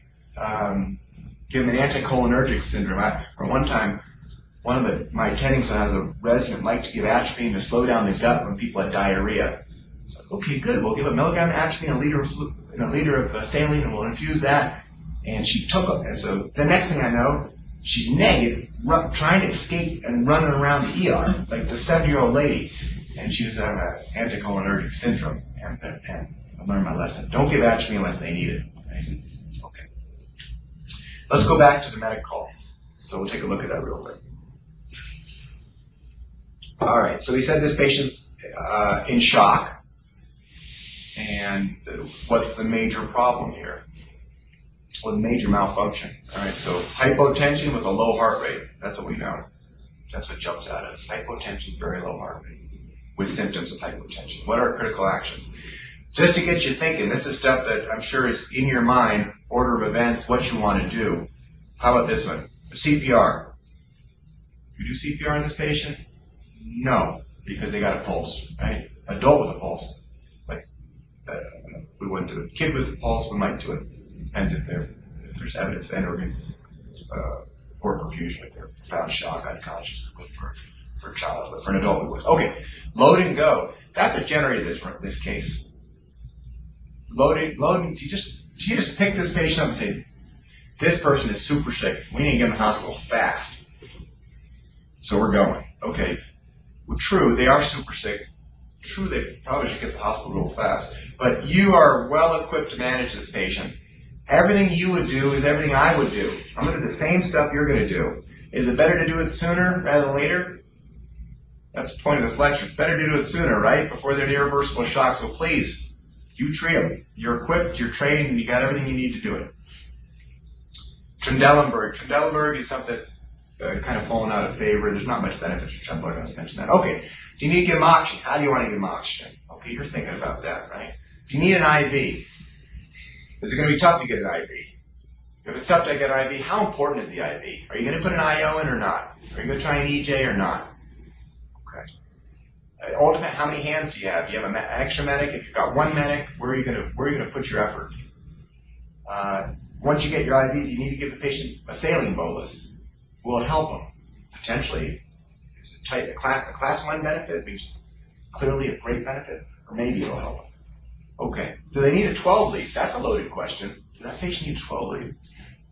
Give them an anticholinergic syndrome. One time, one of my attendings when I was a resident liked to give atropine to slow down the gut when people had diarrhea. So, okay, good. We'll give a milligram of atropine, a liter of saline, and we'll infuse that. And she took it. And so the next thing I know, she's naked, trying to escape and running around the ER like the 70-year-old lady. And she was having an anticholinergic syndrome. And I learned my lesson. Don't give atropine unless they need it. Right? Okay. Let's go back to the medic call. So we'll take a look at that real quick. All right. So we said this patient's in shock. And what's the major problem here? Well, the major malfunction. All right, so hypotension with a low heart rate. That's what we know. That's what jumps at us. Hypotension, very low heart rate, with symptoms of hypotension. What are critical actions? Just to get you thinking, this is stuff that I'm sure is in your mind, order of events, what you want to do. How about this one? CPR. You do CPR on this patient? No, because they got a pulse, right? Adult with a pulse. We wouldn't do it. Kid with a pulse, we might do it. Depends if there's evidence of end-organ or perfusion, if they're profound shock, unconscious, for a child, but for an adult we would. Okay, load and go. That's what generated this case. Loading. You just pick this patient up and say, this person is super sick. We need to get in the hospital fast. So we're going. Okay. Well, true, they are super sick. True, they probably should get to the hospital real fast. But you are well equipped to manage this patient. Everything you would do is everything I would do. I'm going to do the same stuff you're going to do. Is it better to do it sooner rather than later? That's the point of this lecture. It's better to do it sooner, right? Before they're in irreversible shock. So please, you treat them. You're equipped, you're trained, and you got everything you need to do it. Trendelenburg. Trendelenburg is something that's kind of fallen out of favor. There's not much benefit to Trendelenburg. Let's mention that. Okay. Do you need to give them oxygen? How do you want to give them oxygen? Okay, you're thinking about that, right? Do you need an IV? Is it going to be tough to get an IV? If it's tough to get an IV, how important is the IV? Are you going to put an IO in or not? Are you going to try an EJ or not? Okay. It all depends. How many hands do you have? Do you have an extra medic? If you've got one medic, where are you going to put your effort? Once you get your IV, do you need to give the patient a saline bolus? Will it help them? Potentially. Is it a class 1 benefit? Means clearly a great benefit, or maybe it'll help them. Okay. Do they need a 12 lead? That's a loaded question. Does that patient need a 12 lead?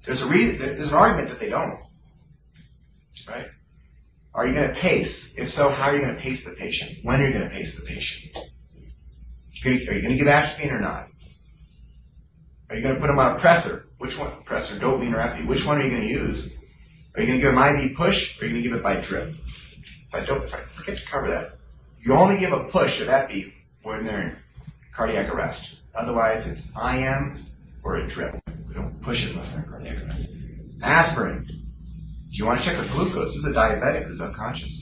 There's an argument that they don't. Right? Are you going to pace? If so, how are you going to pace the patient? When are you going to pace the patient? Are you going to give atropine or not? Are you going to put them on a pressor? Which one? Pressor, dopamine, or epi? Which one are you going to use? Are you going to give them IV push, or are you going to give it by drip? If I forget to cover that, you only give a push of epi when they're in cardiac arrest. Otherwise, it's IM or a drip. We don't push it unless they're in cardiac arrest. Aspirin. If you want to check the glucose, this is a diabetic who's unconscious.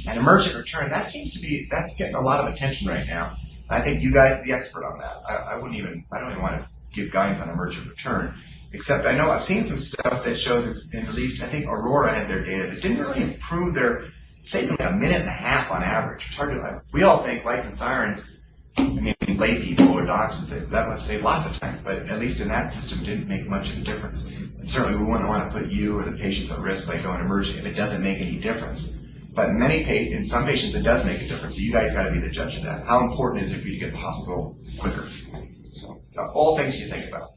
And emergent return, that's getting a lot of attention right now. I think you guys are the expert on that. I don't even want to give guidance on emergent return, except I know I've seen some stuff that shows it's, in at least I think Aurora had their data that didn't really improve their, say, like a minute and a half on average. It's hard to, we all think life and sirens, I mean, lay people or docs would say that must save lots of time, but at least in that system it didn't make much of a difference. And certainly we wouldn't want to put you or the patients at risk by going emergent if it doesn't make any difference. But in some patients it does make a difference, so you guys got to be the judge of that. How important is it for you to get to the hospital quicker? So all things you think about.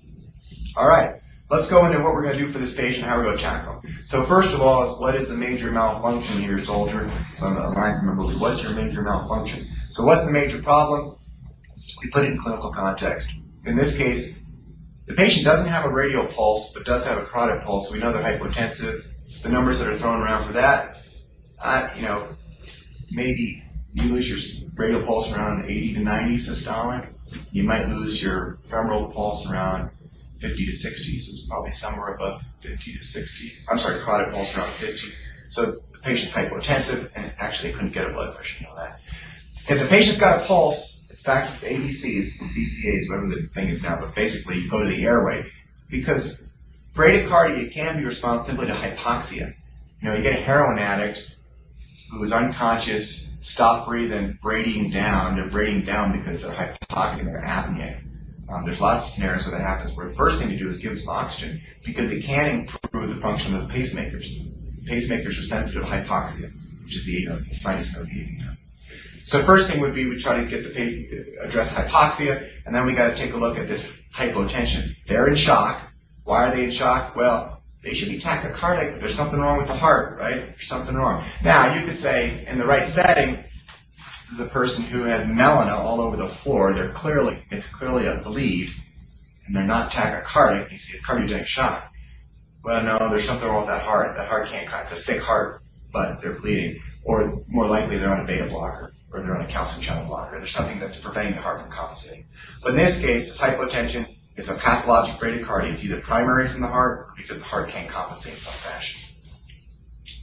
All right, let's go into what we're going to do for this patient, how we're going to tackle them. So first of all, is what is the major malfunction here, soldier? So I'm line from a movie. What's your major malfunction? So what's the major problem? We put it in clinical context. In this case, the patient doesn't have a radial pulse, but does have a carotid pulse, so we know they're hypotensive. The numbers that are thrown around for that, maybe you lose your radial pulse around 80 to 90 systolic. You might lose your femoral pulse around 50 to 60, so it's probably somewhere above 50 to 60. I'm sorry, carotid pulse around 50. So the patient's hypotensive, and actually couldn't get a blood pressure, you know that. If the patient's got a pulse, it's back to ABCs, BCAs, whatever the thing is now, but basically you go to the airway, because bradycardia can be responsive simply to hypoxia. You know, you get a heroin addict who is unconscious, stop breathing, bradying down. They're bradying down because they're hypoxic and they're apnea. There's lots of scenarios where that happens, where the first thing to do is give them oxygen, because it can improve the function of the pacemakers. Pacemakers are sensitive to hypoxia, which is the sinus node beating. So first thing would be we try to get the patient address hypoxia, and then we got to take a look at this hypotension. They're in shock. Why are they in shock? Well, they should be tachycardic, but there's something wrong with the heart, right? There's something wrong. Now, you could say, in the right setting, this is a person who has melena all over the floor. It's clearly a bleed, and they're not tachycardic. You see, it's cardiogenic shock. Well, no, there's something wrong with that heart. That heart can't, it's a sick heart, but they're bleeding. Or more likely, they're on a beta blocker, or they're on a calcium channel blocker. There's something that's preventing the heart from compensating. But in this case, it's hypotension. It's a pathologic bradycardia. It's either primary from the heart or because the heart can't compensate in some fashion.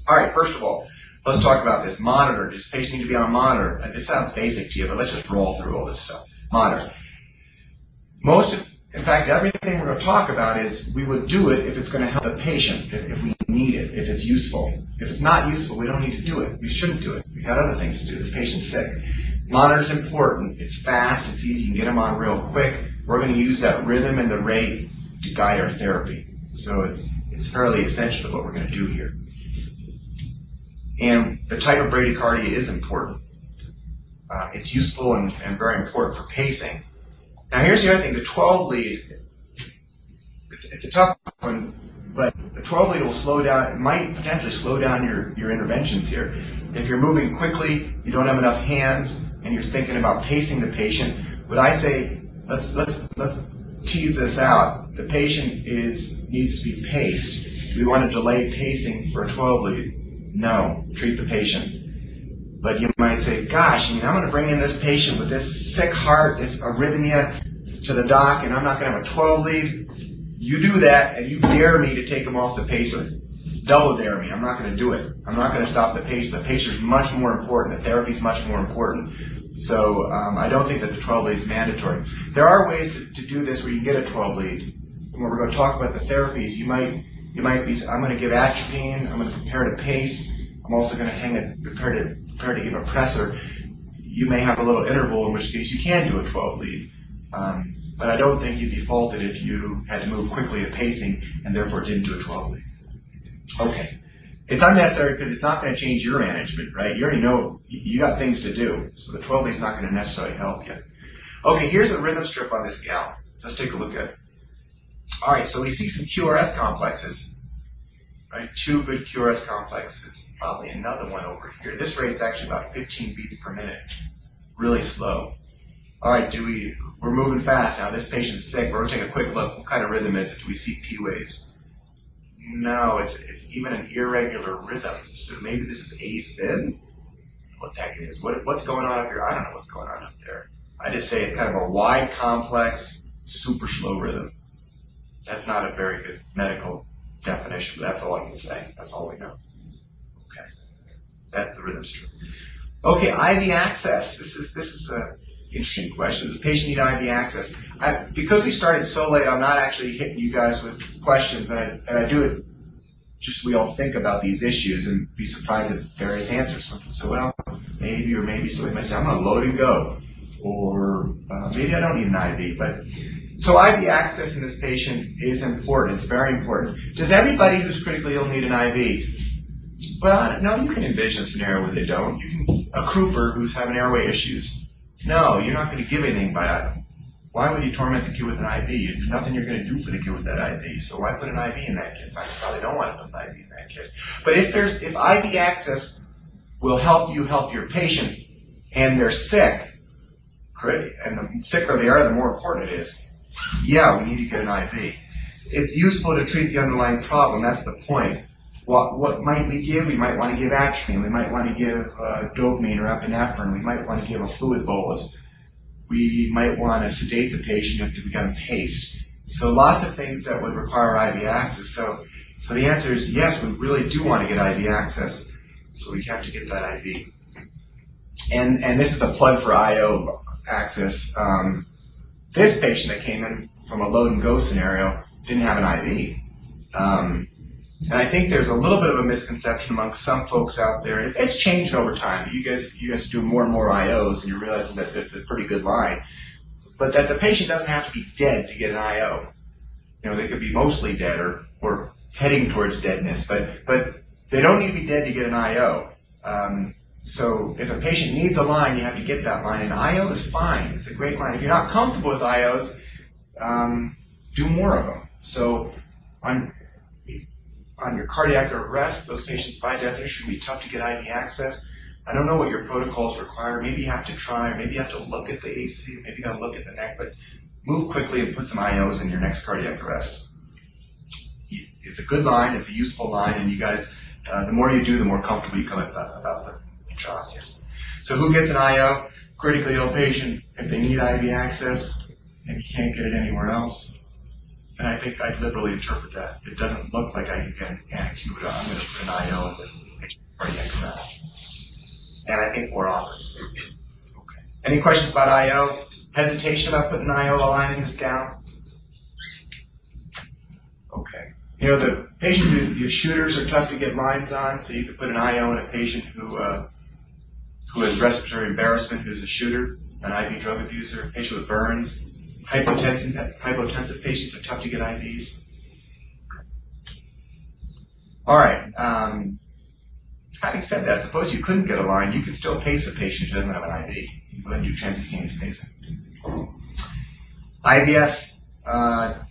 All right, first of all, let's talk about this. Monitor. Does the patient need to be on monitor? This sounds basic to you, but let's just roll through all this stuff. Monitor. In fact, everything we're going to talk about is we would do it if it's going to help the patient, if we need it, if it's useful. If it's not useful, we don't need to do it. We shouldn't do it. We've got other things to do. This patient's sick. Monitor's important. It's fast. It's easy. You can get them on real quick. We're going to use that rhythm and the rate to guide our therapy. So it's fairly essential to what we're going to do here. And the type of bradycardia is important. It's useful and very important for pacing. Now here's the other thing, the 12 lead, it's a tough one, but the 12 lead will slow down, it might potentially slow down your interventions here. If you're moving quickly, you don't have enough hands, and you're thinking about pacing the patient, would I say, let's tease this out. The patient needs to be paced. Do we want to delay pacing for a 12 lead? No, treat the patient. But you might say, gosh, I'm going to bring in this patient with this sick heart, this arrhythmia to the doc, and I'm not going to have a 12 lead. You do that, and you dare me to take him off the pacer. Double dare me. I'm not going to do it. I'm not going to stop the pacer. The pacer is much more important. The therapy is much more important. So I don't think that the 12 lead is mandatory. There are ways to do this where you get a 12 lead. And when we're going to talk about the therapies, you might be, I'm going to give atropine. I'm going to prepare to pace. I'm also going to prepare to give a pressor. You may have a little interval, in which case you can do a 12 lead. But I don't think you'd be faulted if you had to move quickly to pacing and therefore didn't do a 12 lead. Okay. It's unnecessary because it's not going to change your management, right? You already know you got things to do, so the 12 lead is not going to necessarily help you. Okay, here's the rhythm strip on this gal. Let's take a look at it. All right, so we see some QRS complexes. Right, 2 good QRS complexes, probably another one over here. This rate is actually about 15 beats per minute, really slow. All right, we're moving fast now. This patient's sick. We're going to take a quick look. What kind of rhythm is it? Do we see P waves? No, it's even an irregular rhythm. So maybe this is AFib. What the heck it is? What's going on up here? I don't know what's going on up there. I just say it's kind of a wide, complex, super slow rhythm. That's not a very good medical definition, but that's all I can say. That's all we know. Okay, that the rhythm's true. Okay, IV access. This is a interesting question. Does the patient need IV access? Because we started so late, I'm not actually hitting you guys with questions, and I do it just so we all think about these issues and be surprised at various answers. So, well, maybe or maybe so. We might say, I'm going to load and go, or maybe I don't need an IV. But so IV access in this patient is important. It's very important. Does everybody who's critically ill need an IV? Well, no, you can envision a scenario where they don't. You can a crooper who's having airway issues. No, you're not going to give anything by that. Why would you torment the kid with an IV? There's nothing you're going to do for the kid with that IV. So why put an IV in that kid? I probably don't want to put an IV in that kid. But if IV access will help you help your patient, and they're sick, and the sicker they are, the more important it is. Yeah, we need to get an IV. It's useful to treat the underlying problem. That's the point. What might we give? We might want to give atropine. We might want to give dopamine or epinephrine. We might want to give a fluid bolus. We might want to sedate the patient if we got him paced. So lots of things that would require IV access. So the answer is yes, we really do want to get IV access. So we have to get that IV. And this is a plug for IO access. This patient that came in from a load and go scenario didn't have an IV. And I think there's a little bit of a misconception amongst some folks out there. It's changed over time. You guys do more and more IOs, and you're realizing that it's a pretty good line. But that the patient doesn't have to be dead to get an IO. You know, they could be mostly dead or heading towards deadness, but they don't need to be dead to get an IO. So if a patient needs a line, you have to get that line. And IO is fine. It's a great line. If you're not comfortable with IOs, do more of them. So on your cardiac arrest, those patients by definition will be tough to get IV access. I don't know what your protocols require. Maybe you have to try, or maybe you have to look at the AC, maybe you got to look at the neck, but move quickly and put some IOs in your next cardiac arrest. It's a good line, it's a useful line, and you guys, the more you do, the more comfortable you come about the intraosseous. So who gets an IO? Critically ill patient, if they need IV access and you can't get it anywhere else. And I think I'd liberally interpret that. It doesn't look like I can get an anacute. I'm going to put an IO in this cardiac arrest. And I think we're off. Okay. Any questions about IO? Hesitation about putting an IO line in this gown? Okay. You know, the patients who shooters are tough to get lines on, so you could put an IO in a patient who has respiratory embarrassment, who's a shooter, an IV drug abuser, a patient with burns. Hypotensive patients are tough to get IVs. All right. Having said that, suppose you couldn't get a line, you could still pace a patient who doesn't have an IV. You go ahead and do transcutaneous pacing. IVF,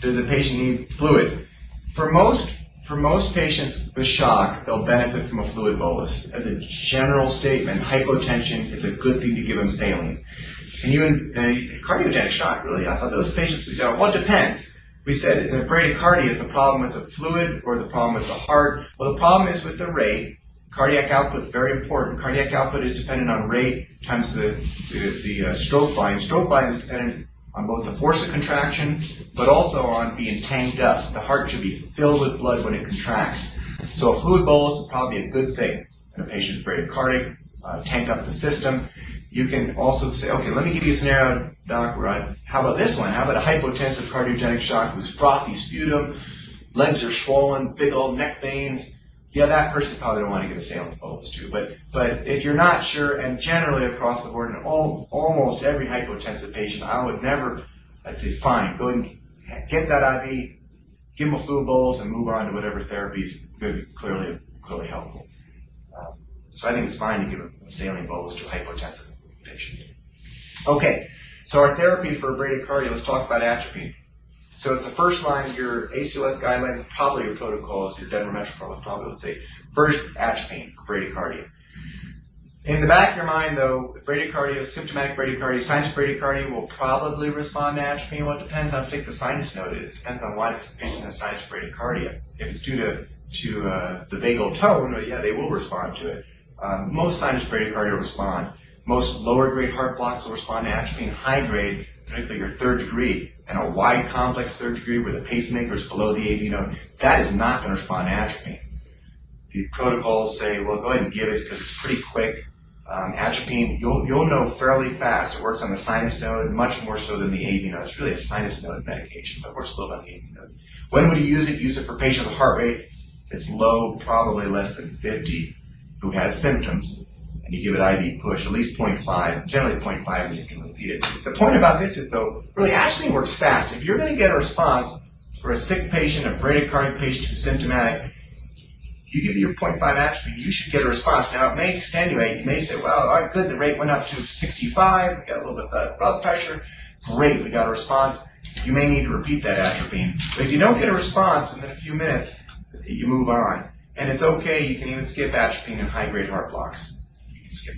does the patient need fluid? For most patients with shock, they'll benefit from a fluid bolus. As a general statement, hypotension, it's a good thing to give them saline. And cardiogenic shock, really? I thought those patients would go, well, it depends. We said that bradycardia is the problem with the fluid or the problem with the heart. Well, the problem is with the rate. Cardiac output is very important. Cardiac output is dependent on rate times the stroke volume. Stroke volume is dependent on both the force of contraction, but also on being tanked up. The heart should be filled with blood when it contracts. So a fluid bolus is probably a good thing in a patient who's bradycardic, tank up the system. You can also say, okay, let me give you a scenario, doc, where how about this one? How about a hypotensive cardiogenic shock who's frothy sputum, legs are swollen, big old neck veins? Yeah, that person probably don't want to get a saline bolus too. But if you're not sure, and generally across the board in almost every hypotensive patient, I'd say fine, go ahead and get that IV, give them a fluid bolus, and move on to whatever therapy is clearly helpful. So I think it's fine to give a saline bolus to a hypotensive patient. Okay, so our therapy for bradycardia, let's talk about atropine. So it's the first line of your ACLS guidelines, probably your protocols, your Denver Metro probably would say first atropine for bradycardia. In the back of your mind, though, bradycardia, symptomatic bradycardia, sinus bradycardia will probably respond to atropine. Well, it depends how sick the sinus node is. It depends on why this patient has sinus bradycardia. If it's due to the vagal tone, well, yeah, they will respond to it. Most sinus bradycardia respond. Most lower grade heart blocks will respond to atropine. High grade, particularly your third degree, and a wide complex third degree where the pacemaker is below the AV node, that is not going to respond to atropine. The protocols say, well, go ahead and give it because it's pretty quick. Atropine, you'll know fairly fast. It works on the sinus node much more so than the AV node. It's really a sinus node medication, but it works a little on the AV node. When would you use it? Use it for patients with heart rate that's low, probably less than 50, who has symptoms. And you give it IV push, at least 0.5, generally 0.5, and you can repeat it. The point about this is, though, really atropine works fast. If you're going to get a response for a sick patient, a bradycardic patient who's symptomatic, you give your 0.5 atropine, you should get a response. Now, it may extenuate. You may say, well, all right, good, the rate went up to 65, we got a little bit of blood pressure. Great, we got a response. You may need to repeat that atropine. But if you don't get a response within a few minutes, you move on. And it's okay, you can even skip atropine in high-grade heart blocks. You can skip.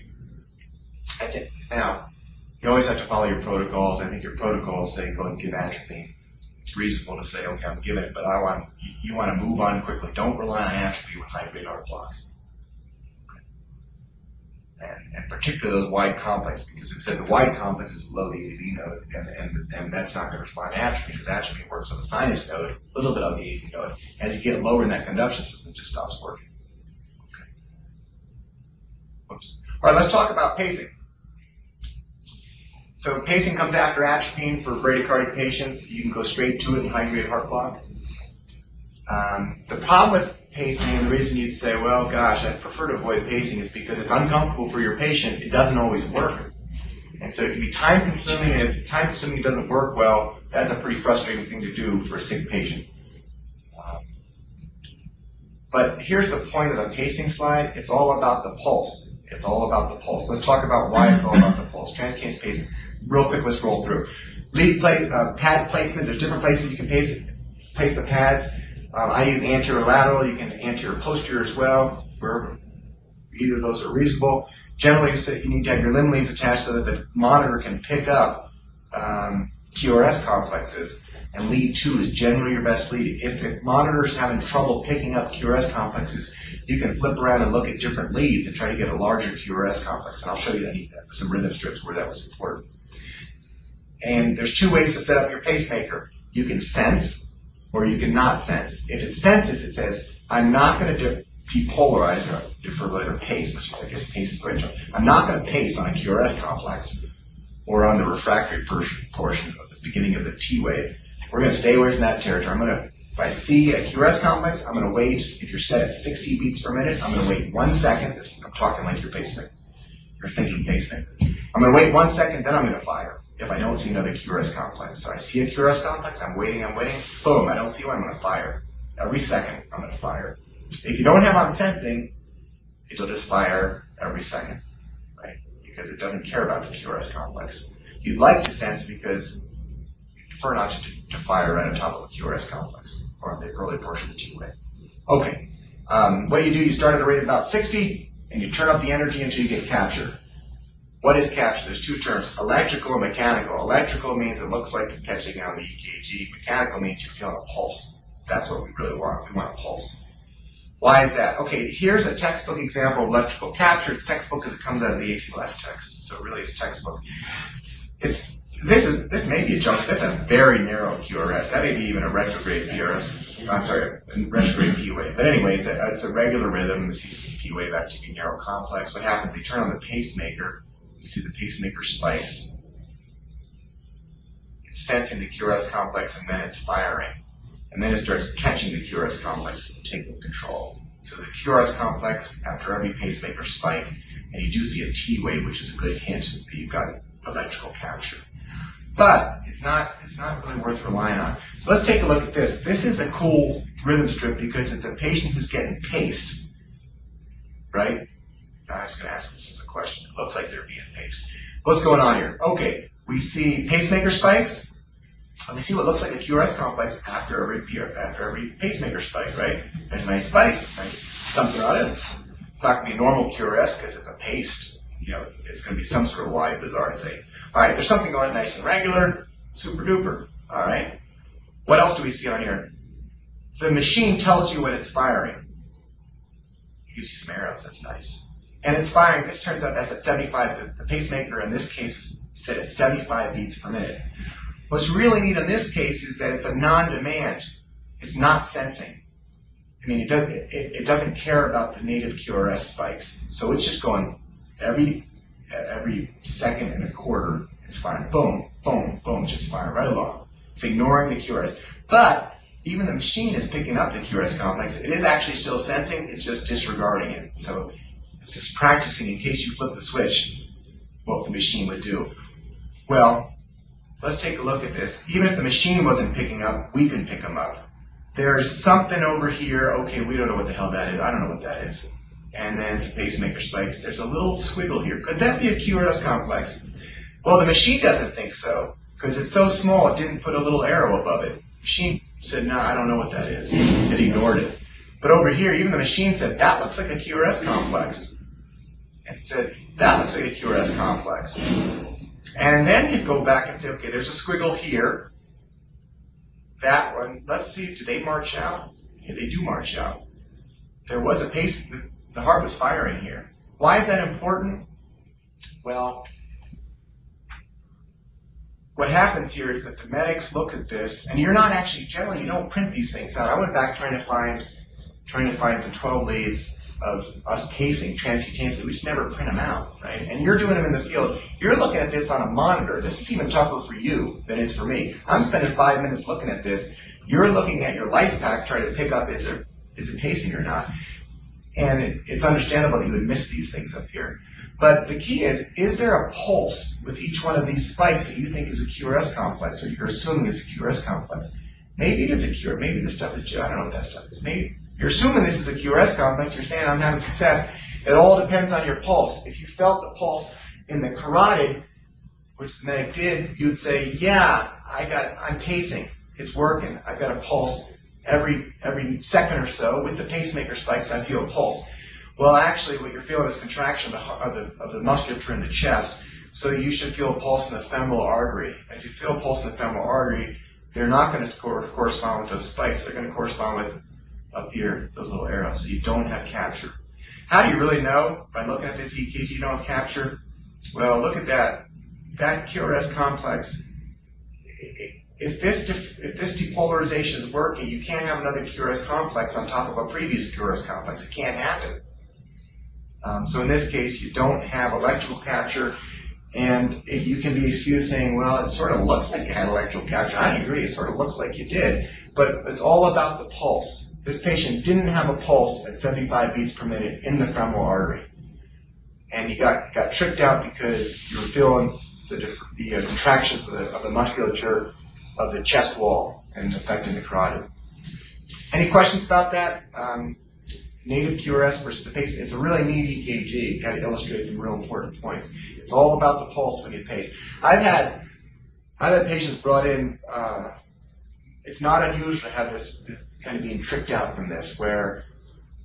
That's it. Now, you always have to follow your protocols. I think your protocols say go and give atropine. It's reasonable to say, okay, I'm giving it, but you want to move on quickly. Don't rely on atropine with high-grade heart blocks. And particularly those wide complexes, because it said the wide complex is below the AV node, and that's not going to respond to atropine, because atropine works on the sinus node, a little bit on the AV node. As you get lower in that conduction system, it just stops working. Okay. Oops. All right, let's talk about pacing. So pacing comes after atropine for bradycardic patients. You can go straight to it in high-grade heart block. The problem with pacing, and the reason you'd say, well, gosh, I'd prefer to avoid pacing, is because it's uncomfortable for your patient. It doesn't always work. And so it can be time-consuming, and if time-consuming doesn't work well, that's a pretty frustrating thing to do for a sick patient. But here's the point of the pacing slide. It's all about the pulse. It's all about the pulse. Let's talk about why it's all about the pulse. Transcutaneous pacing. Real quick, let's roll through. Lead pad placement. There's different places you can place the pads. I use anterior lateral. You can anterior posterior as well. Wherever either of those are reasonable. Generally, you need to have your limb leads attached so that the monitor can pick up QRS complexes. And lead 2 is generally your best lead. If the monitor's having trouble picking up QRS complexes, you can flip around and look at different leads and try to get a larger QRS complex. And I'll show you some rhythm strips where that was important. And there's 2 ways to set up your pacemaker. You can sense or you can not sense. If it senses, it says, I'm not going to depolarize or defibrillate or pace. I guess pace is the right term. I'm not going to pace on a QRS complex or on the refractory portion of the beginning of the T wave. We're going to stay away from that territory. If I see a QRS complex, I'm going to wait. If you're set at 60 beats per minute, I'm going to wait 1 second. I'm talking like your pacemaker. You're thinking pacemaker. I'm going to wait 1 second, then I'm going to fire. If I don't see another QRS complex. So I see a QRS complex, I'm waiting. Boom, I don't see one, I'm going to fire. Every second, I'm going to fire. If you don't have on sensing, it'll just fire every second, right? Because it doesn't care about the QRS complex. You'd like to sense because prefer not to fire right on top of a QRS complex or on the early portion of the T-wave. Okay, what do? You start at a rate of about 60 and you turn up the energy until you get capture. What is capture? There's 2 terms, electrical and mechanical. Electrical means it looks like you're catching on the EKG. Mechanical means you're feeling a pulse. That's what we really want. We want a pulse. Why is that? Okay, here's a textbook example of electrical capture. It's textbook because it comes out of the ACLS text, so really it's textbook. This may be a jump. That's a very narrow QRS. That may be even a retrograde PRS. I'm sorry, a retrograde P wave. But anyway, it's a regular rhythm. The P wave actually narrow complex. What happens? They turn on the pacemaker. You see the pacemaker spikes. It's sensing the QRS complex and then it's firing. And then it starts catching the QRS complex and taking control. So the QRS complex after every pacemaker spike, and you do see a T wave, which is a good hint that you've got electrical capture. But it's not really worth relying on. So let's take a look at this. This is a cool rhythm strip because it's a patient who's getting paced, right? I was going to ask this as a question. It looks like they're being paced. What's going on here? Okay, we see pacemaker spikes. And we see what looks like a QRS complex after every pacemaker spike, right? There's a nice spike, nice something on it. It's not going to be normal QRS because it's a paced it's going to be some sort of wide, bizarre thing. All right, there's something going nice and regular, super duper. All right. What else do we see on here? The machine tells you when it's firing. It gives you some arrows. That's nice. And it's firing. This turns out that's at 75. The pacemaker in this case is set at 75 beats per minute. What's really neat in this case is that it's a non-demand. It's not sensing. I mean, it doesn't care about the native QRS spikes. So it's just going every second and a quarter. It's firing. Boom, boom, boom, just firing right along. It's ignoring the QRS. But even the machine is picking up the QRS complex. It is actually still sensing. It's just disregarding it. So it's just practicing in case you flip the switch, what the machine would do. Well, let's take a look at this. Even if the machine wasn't picking up, we can pick them up. There's something over here. Okay, we don't know what the hell that is. I don't know what that is. And then it's pacemaker spikes. There's a little squiggle here. Could that be a QRS complex? Well, the machine doesn't think so because it's so small it didn't put a little arrow above it. The machine said, no, I don't know what that is. It ignored it. But over here, even the machine said, that looks like a QRS complex. And said, that looks like a QRS complex. And then you go back and say, okay, there's a squiggle here. That one, let's see, do they march out? Yeah, they do march out. There was a pace, the heart was firing here. Why is that important? Well, what happens here is that the medics look at this, and you're not actually, generally you don't print these things out. I went back trying to find some 12 leads of us pacing transcutaneously. We just never print them out, right? And you're doing them in the field. You're looking at this on a monitor. This is even tougher for you than it is for me. I'm spending 5 minutes looking at this. You're looking at your life pack trying to pick up is it pacing or not. And it's understandable that you would miss these things up here. But the key is there a pulse with each one of these spikes that you think is a QRS complex, or you're assuming it's a QRS complex? Maybe it is a QRS. Maybe this stuff is, I don't know what that stuff is. Maybe you're assuming this is a QRS complex. You're saying I'm having success. It all depends on your pulse. If you felt the pulse in the carotid, which the medic did, you'd say, yeah, I'm pacing. It's working. I've got a pulse every second or so. With the pacemaker spikes, I feel a pulse. Well, actually, what you're feeling is contraction of the musculature in the chest, so you should feel a pulse in the femoral artery. If you feel a pulse in the femoral artery, they're not going to correspond with those spikes. They're going to correspond with up here, those little arrows, so you don't have capture. How do you really know? By looking at this EKG, you don't have capture? Well, look at that. That QRS complex, if this depolarization is working, you can't have another QRS complex on top of a previous QRS complex. It can't happen. So in this case, you don't have electrical capture, and if you can be excused saying, well, it sort of looks like you had electrical capture. I agree, it sort of looks like you did, but it's all about the pulse. This patient didn't have a pulse at 75 beats per minute in the femoral artery, and you got tricked out because you were feeling the contractions of the musculature of the chest wall and affecting the carotid. Any questions about that? Native QRS versus the pace. It's a really neat EKG. Got to illustrate some real important points. It's all about the pulse when you pace. I've had patients brought in. It's not unusual to have this kind of being tricked out from this, where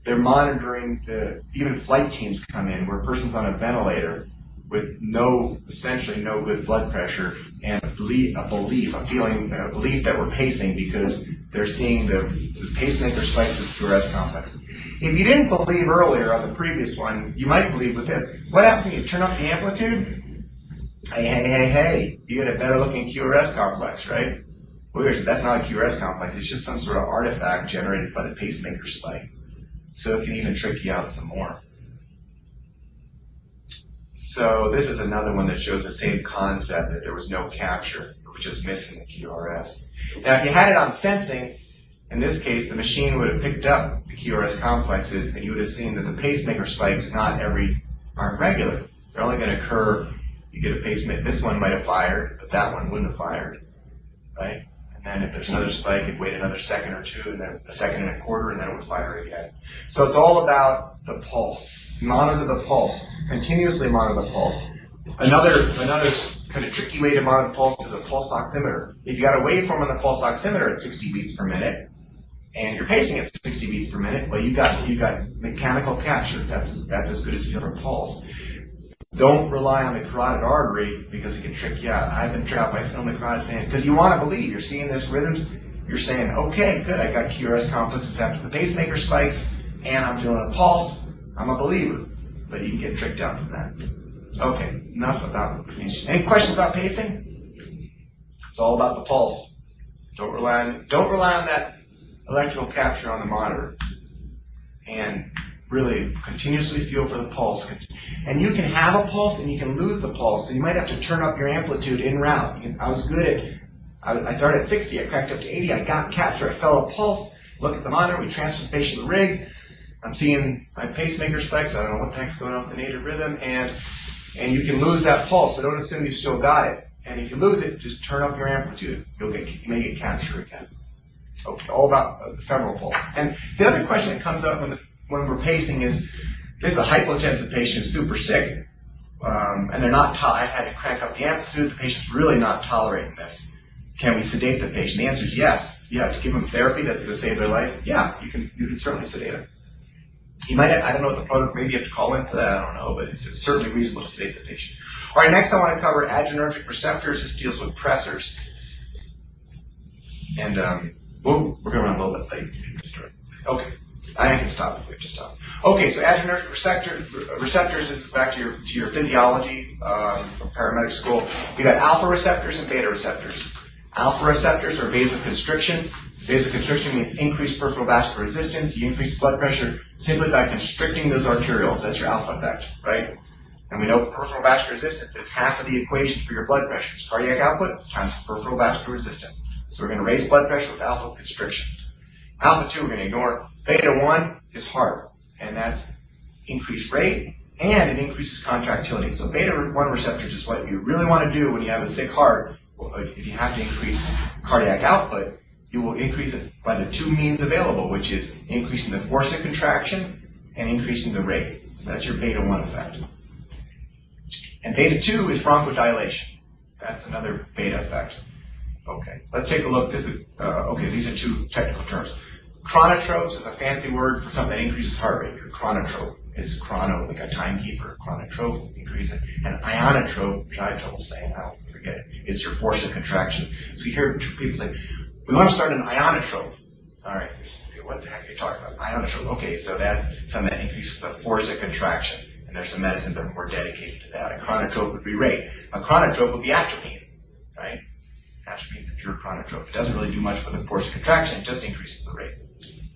they're monitoring even flight teams come in where a person's on a ventilator with essentially no good blood pressure, and a belief that we're pacing because they're seeing the pacemaker spikes with QRS complexes. If you didn't believe earlier on the previous one, you might believe with this. What happens when you turn up the amplitude? Hey, you get a better looking QRS complex, right? Weird, that's not a QRS complex. It's just some sort of artifact generated by the pacemaker spike. So it can even trick you out some more. So this is another one that shows the same concept, that there was no capture. It was just missing the QRS. Now, if you had it on sensing, in this case, the machine would have picked up the QRS complexes, and you would have seen that the pacemaker spikes aren't regular. They're only going to occur, you get a pacemaker, this one might have fired, but that one wouldn't have fired, right? And then if there's another spike, it'd wait another second or two, and then a second and a quarter, and then it would fire again. So it's all about the pulse. Monitor the pulse. Continuously monitor the pulse. Another kind of tricky way to monitor the pulse is a pulse oximeter. If you got a waveform on the pulse oximeter at 60 beats per minute, and you're pacing at 60 beats per minute, well, you got mechanical capture. That's as good as feeling a pulse. Don't rely on the carotid artery because it can trick you out. I've been tricked out by filling the carotid saying, because you want to believe, you're seeing this rhythm, you're saying, okay, good, I got QRS complexes after the pacemaker spikes, and I'm feeling a pulse, I'm a believer. But you can get tricked out from that. Okay, enough about pacing. Any questions about pacing? It's all about the pulse. Don't rely on that electrical capture on the monitor. And really continuously feel for the pulse. And you can have a pulse and you can lose the pulse, so you might have to turn up your amplitude en route. I was good at, I started at 60, I cracked up to 80, I got capture, I felt a pulse, look at the monitor, we transfer the patient to the rig, I'm seeing my pacemaker spikes, I don't know what the heck's going on with the native rhythm, and you can lose that pulse, but don't assume you still got it. And if you lose it, just turn up your amplitude. You may get capture again. Okay, all about the femoral pulse. And the other question that comes up when we're pacing is, this is a hypotensive patient who's super sick, and they're not, I had to crank up the amplitude, the patient's really not tolerating this. Can we sedate the patient? The answer is yes. You have to give them therapy that's going to save their life. Yeah, you can certainly sedate them. You might have, I don't know what the protocol, maybe you have to call in for that, I don't know, but it's certainly reasonable to sedate the patient. All right, next I want to cover adrenergic receptors. This deals with pressors. And we're going to run a little bit late. Okay, I can stop if we have to stop. Okay, so adrenergic receptors is back to your physiology from paramedic school. You got alpha receptors and beta receptors. Alpha receptors are vasoconstriction. Vasoconstriction means increased peripheral vascular resistance. You increase blood pressure simply by constricting those arterioles. That's your alpha effect, right? And we know peripheral vascular resistance is half of the equation for your blood pressure. It's cardiac output times peripheral vascular resistance. So we're going to raise blood pressure with alpha constriction. Alpha 2 we're going to ignore. Beta 1 is heart, and that's increased rate, and it increases contractility. So beta 1 receptors is what you really want to do when you have a sick heart. If you have to increase cardiac output, you will increase it by the two means available, which is increasing the force of contraction and increasing the rate. So that's your beta 1 effect. And beta 2 is bronchodilation. That's another beta effect. Okay, let's take a look. This is, okay, these are two technical terms. Chronotropes is a fancy word for something that increases heart rate. Your chronotrope is chrono, like a timekeeper. Chronotrope increases. And ionotrope, which I have trouble saying, I don't forget it, is your force of contraction. So you hear people say, we want to start an ionotrope. All right, what the heck are you talking about? Ionotrope. Okay, so that's something that increases the force of contraction. And there's some medicines that are more dedicated to that. A chronotrope would be rate. A chronotrope would be atropine, right? Atropine is a pure chronotrope. It doesn't really do much for the force of contraction. It just increases the rate.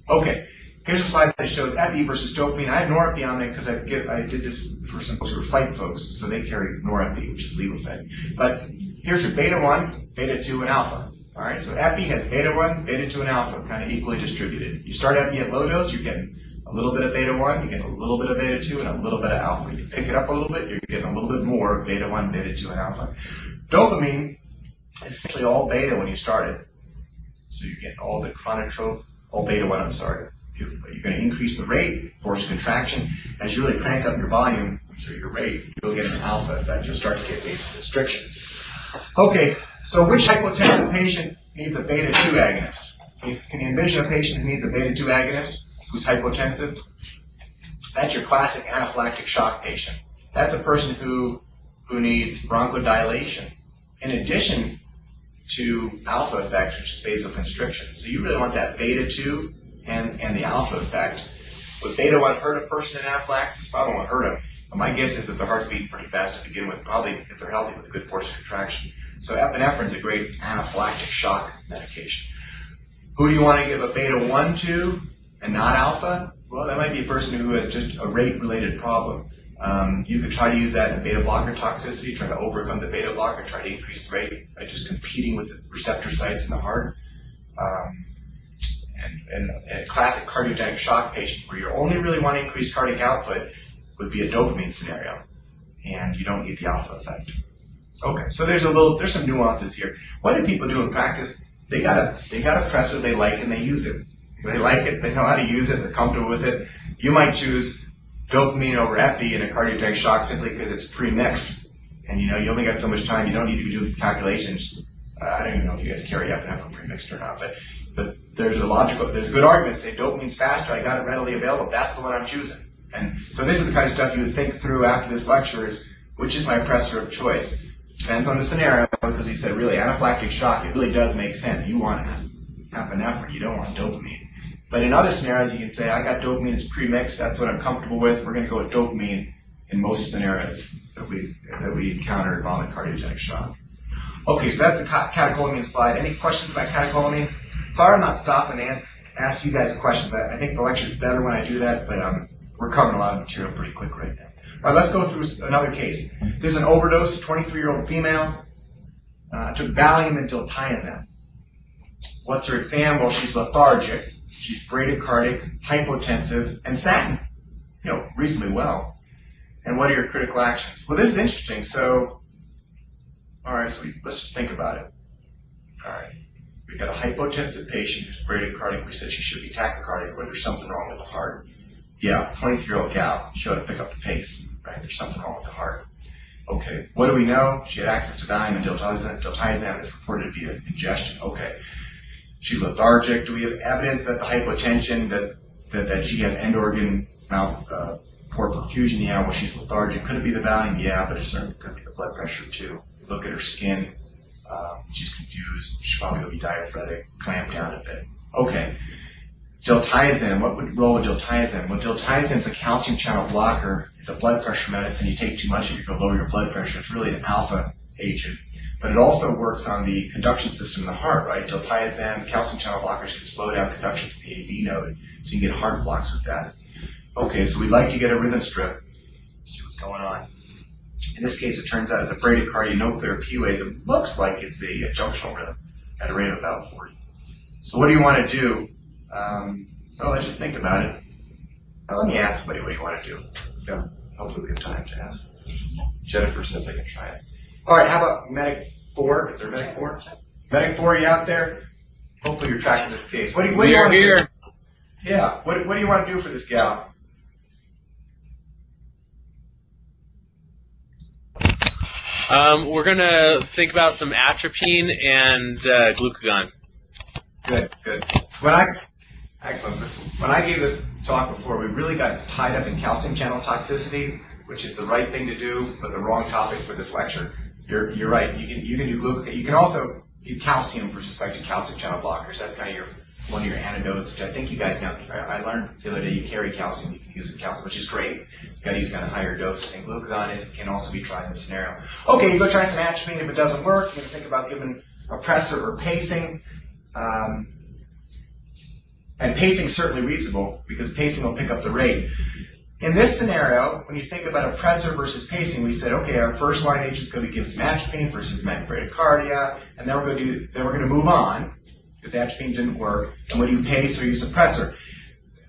Okay, here's a slide that shows epi versus dopamine. I have norepi on there because I did this for some folks who are flight folks, so they carry norepi, which is levofed. But here's your beta 1, beta 2, and alpha. All right, so epi has beta 1, beta 2, and alpha, kind of equally distributed. You start epi at low dose, you're getting a little bit of beta 1, you get a little bit of beta 2, and a little bit of alpha. You pick it up a little bit, you're getting a little bit more of beta 1, beta 2, and alpha. Dopamine is essentially all beta when you start it. So you get all the chronotrope, all beta 1, I'm sorry. You're going to increase the rate, force contraction. As you really crank up your volume, so your rate, you'll get an alpha effect. You'll start to get vasoconstriction. Okay, so which hypotensive patient needs a beta 2 agonist? Can you envision a patient who needs a beta 2 agonist who's hypotensive? That's your classic anaphylactic shock patient. That's a person who needs bronchodilation in addition to alpha effects, which is vasoconstriction. So you really want that beta 2 and the alpha effect. Would beta 1 hurt a person in anaphylaxis? Probably won't hurt them. But my guess is that their heart's beating pretty fast to begin with, probably if they're healthy with a good force of contraction. So epinephrine is a great anaphylactic shock medication. Who do you want to give a beta 1 to and not alpha? Well, that might be a person who has just a rate-related problem. You could try to use that in beta blocker toxicity, try to overcome the beta blocker, try to increase the rate by just competing with the receptor sites in the heart. And a classic cardiogenic shock patient where you only really want to increase cardiac output would be a dopamine scenario, and you don't need the alpha effect. Okay, so there's some nuances here. What do people do in practice? They got a pressor they like and they use it. They like it, they know how to use it, they're comfortable with it. You might choose dopamine over epi in a cardiogenic shock simply because it's pre-mixed, and you only got so much time. You don't need to be doing calculations. I don't even know if you guys carry epinephrine pre-mixed or not, but there's good arguments. Say dopamine's faster, I got it readily available. That's the one I'm choosing. And so this is the kind of stuff you would think through after this lecture is, which is my pressor of choice? Depends on the scenario, because we said really anaphylactic shock, it really does make sense. You want epinephrine, you don't want dopamine. But in other scenarios, you can say, I got dopamine, it's pre-mixed, that's what I'm comfortable with. We're going to go with dopamine in most scenarios that we encounter involving cardiogenic shock. Okay, so that's the catecholamine slide. Any questions about catecholamine? Sorry I'm not stopping to ask you guys questions. I think the lecture's better when I do that, but we're covering a lot of material pretty quick right now. All right, let's go through another case. This is an overdose, 23-year-old female. Took Valium and diltiazem. What's her exam? Well, she's lethargic, she's bradycardic, hypotensive, and sat, reasonably well. And what are your critical actions? Well, this is interesting. So, all right, so let's just think about it. All right, we got a hypotensive patient who's bradycardic. We said she should be tachycardic, but there's something wrong with the heart. Yeah, 23-year-old gal. She ought to pick up the pace, right? There's something wrong with the heart. Okay, what do we know? She had access to Valium and diltiazem. Diltiazem is reported to be an ingestion. Okay, she's lethargic. Do we have evidence that the hypotension, that she has end organ poor perfusion? Yeah, well, she's lethargic. Could it be the Valium? Yeah, but it certainly could be the blood pressure too. Look at her skin. She's confused. She's probably going to be diaphoretic, clamp down a bit. Okay. Diltiazem, what role would diltiazem? Well, diltiazem is a calcium channel blocker. It's a blood pressure medicine. You take too much if you're going to lower your blood pressure. It's really an alpha agent. But it also works on the conduction system in the heart, right? Diltiazem, calcium channel blockers can slow down conduction to the AV node, so you can get heart blocks with that. Okay, so we'd like to get a rhythm strip. Let's see what's going on. In this case, it turns out it's a bradycardia, no clear P waves. It looks like it's a junctional rhythm at a rate of about 40. So what do you want to do? Well, let's just think about it. Now, let me ask somebody what you want to do. Yeah, hopefully we have time to ask. Jennifer says I can try it. All right, how about Medic 4? Is there Medic 4? Medic 4, are you out there? Hopefully you're tracking this case. What do you want to do? Yeah, what do you want to do for this gal? We're going to think about some atropine and glucagon. Good. Excellent. When I gave this talk before, we really got tied up in calcium channel toxicity, which is the right thing to do, but the wrong topic for this lecture. You're right. You can do glucagon. You can also do calcium for suspected calcium channel blockers. That's kind of one of your antidotes, which I think you guys know. I learned the other day you carry calcium. You can use the calcium, which is great. You got to use kind of higher doses. And glucagon can also be tried in this scenario. Okay, you go try some atropine. If it doesn't work, you're going to think about giving a pressor or pacing. And pacing is certainly reasonable because pacing will pick up the rate. In this scenario, when you think about a pressor versus pacing, we said, okay, our first line agent is going to give some atropine for symptomatic bradycardia, and then we're going to move on because atropine didn't work, and we'll do pace or use a pressor.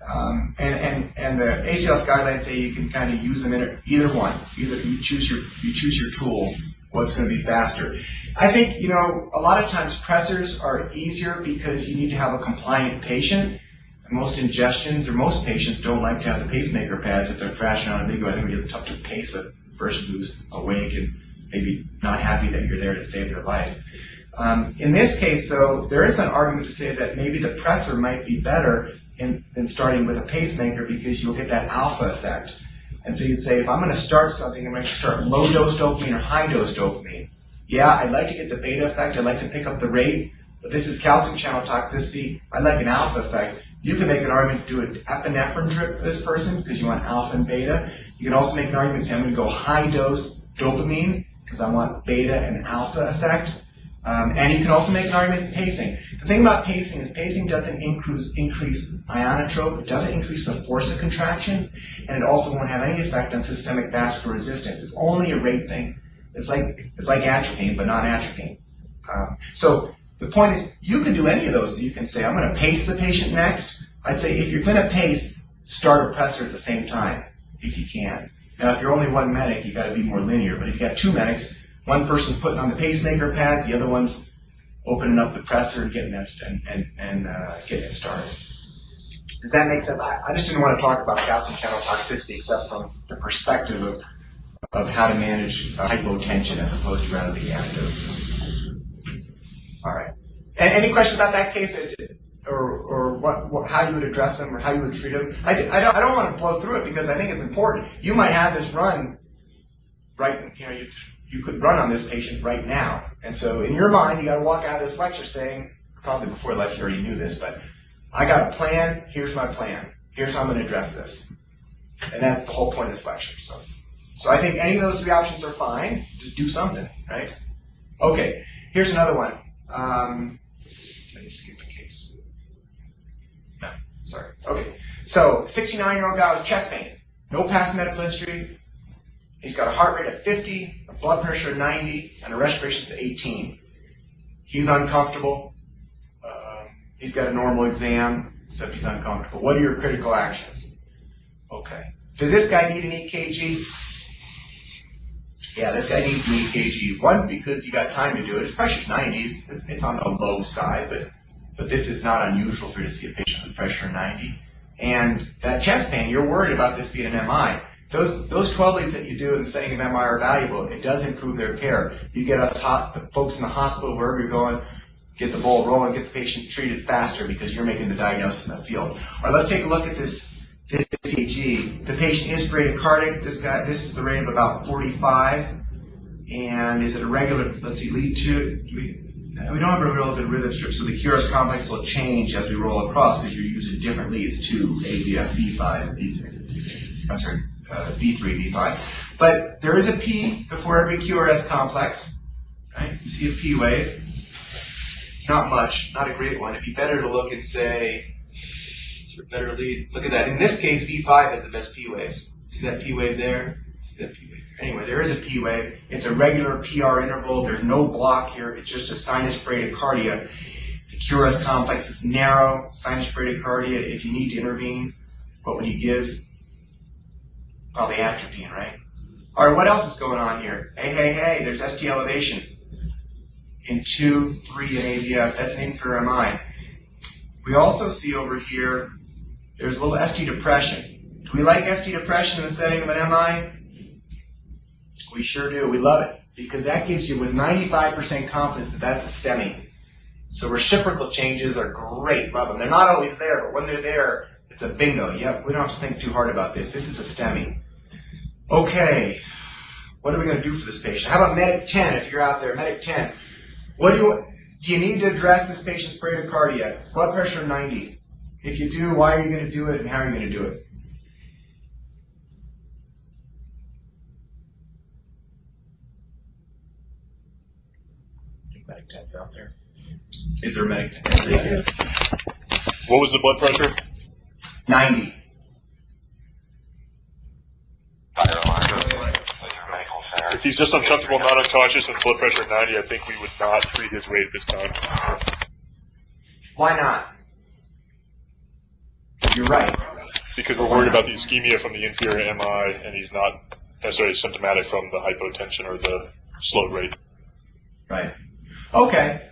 And the ACLS guidelines say you can kind of use them in either one. Either you choose your tool. What's going to be faster? I think, a lot of times pressors are easier because you need to have a compliant patient. And most ingestions, or most patients, don't like to have the pacemaker pads if they're thrashing on a big one. I think it's tough to pace a person who's awake and maybe not happy that you're there to save their life. In this case, though, there is an argument to say that maybe the pressor might be better than starting with a pacemaker because you'll get that alpha effect. And so you'd say, if I'm going to start something, I'm going to start low-dose dopamine or high-dose dopamine. Yeah, I'd like to get the beta effect. I'd like to pick up the rate. But this is calcium channel toxicity. I'd like an alpha effect. You can make an argument to do an epinephrine drip for this person because you want alpha and beta. You can also make an argument to say, I'm going to go high-dose dopamine because I want beta and alpha effect. And you can also make an argument pacing. The thing about pacing is pacing doesn't increase ionotrope, it doesn't increase the force of contraction, and it also won't have any effect on systemic vascular resistance. It's only a rate thing. It's like atropine, but not atropine. So the point is, you can do any of those. You can say, I'm going to pace the patient next. I'd say if you're going to pace, start a pressor at the same time, if you can. Now, if you're only one medic, you've got to be more linear. But if you've got two medics, one person's putting on the pacemaker pads, the other one's opening up the pressor and getting it started. Does that make sense? I just didn't want to talk about calcium channel toxicity except from the perspective of how to manage hypotension as opposed to rather the antidotes. All right. And any questions about that case, or how you would address them or how you would treat them? I don't want to blow through it because I think it's important. You might have this run right, you could run on this patient right now. And so in your mind, you got to walk out of this lecture saying, probably before the lecture you already knew this, but I got a plan, here's my plan. Here's how I'm going to address this. And that's the whole point of this lecture. So I think any of those three options are fine. Just do something, right? Okay, here's another one. Let me skip a case. No, sorry. Okay, so 69-year-old guy with chest pain. No past medical history. He's got a heart rate of 50, a blood pressure of 90, and a respiration of 18. He's uncomfortable. He's got a normal exam, except he's uncomfortable. What are your critical actions? Okay. Does this guy need an EKG? Yeah, this guy needs an EKG. One, because you got time to do it. His pressure's 90. It's on the low side, but this is not unusual for you to see a patient with pressure 90. And that chest pain, you're worried about this being an MI. Those 12 leads that you do in the setting of MI are valuable. It does improve their care. You get us the folks in the hospital, wherever you're going, get the ball rolling, get the patient treated faster because you're making the diagnosis in the field. All right, let's take a look at this EKG. The patient is bradycardic. This is the rate of about 45. And is it a regular, let's see, lead 2? We don't have a real good rhythm strip, so the QRS complex will change as we roll across because you're using different leads, 2, AVF, V5, V6. I'm sorry, V3, V5. But there is a P before every QRS complex. Right? You see a P wave. Not much, not a great one. It'd be better to look and say, better lead. Look at that. In this case, V5 has the best P waves. See that P wave there? See that P wave. Anyway, there is a P wave. It's a regular PR interval. There's no block here. It's just a sinus bradycardia. The QRS complex is narrow. Sinus bradycardia. If you need to intervene, what would you give? Probably atropine, right? All right, what else is going on here? Hey, there's ST elevation. In 2, 3 in AVF, that's an inferior MI. We also see over here, there's a little ST depression. Do we like ST depression in the setting of an MI? We sure do. We love it because that gives you with 95% confidence that that's a STEMI. So reciprocal changes are great. Love them. They're not always there, but when they're there, it's a bingo. Yep, we don't have to think too hard about this. This is a STEMI. Okay, what are we going to do for this patient? How about Medic 10 if you're out there? Medic 10. Do you need to address this patient's bradycardia? Blood pressure 90. If you do, why are you going to do it and how are you going to do it? Medic 10's out there. Is there a Medic 10? What was the blood pressure? 90. If he's just uncomfortable, not unconscious, and blood pressure 90, I think we would not treat his rate at this time. Why not? You're right. Because we're worried about the ischemia from the inferior MI, and he's not necessarily symptomatic from the hypotension or the slowed rate. Right. Okay.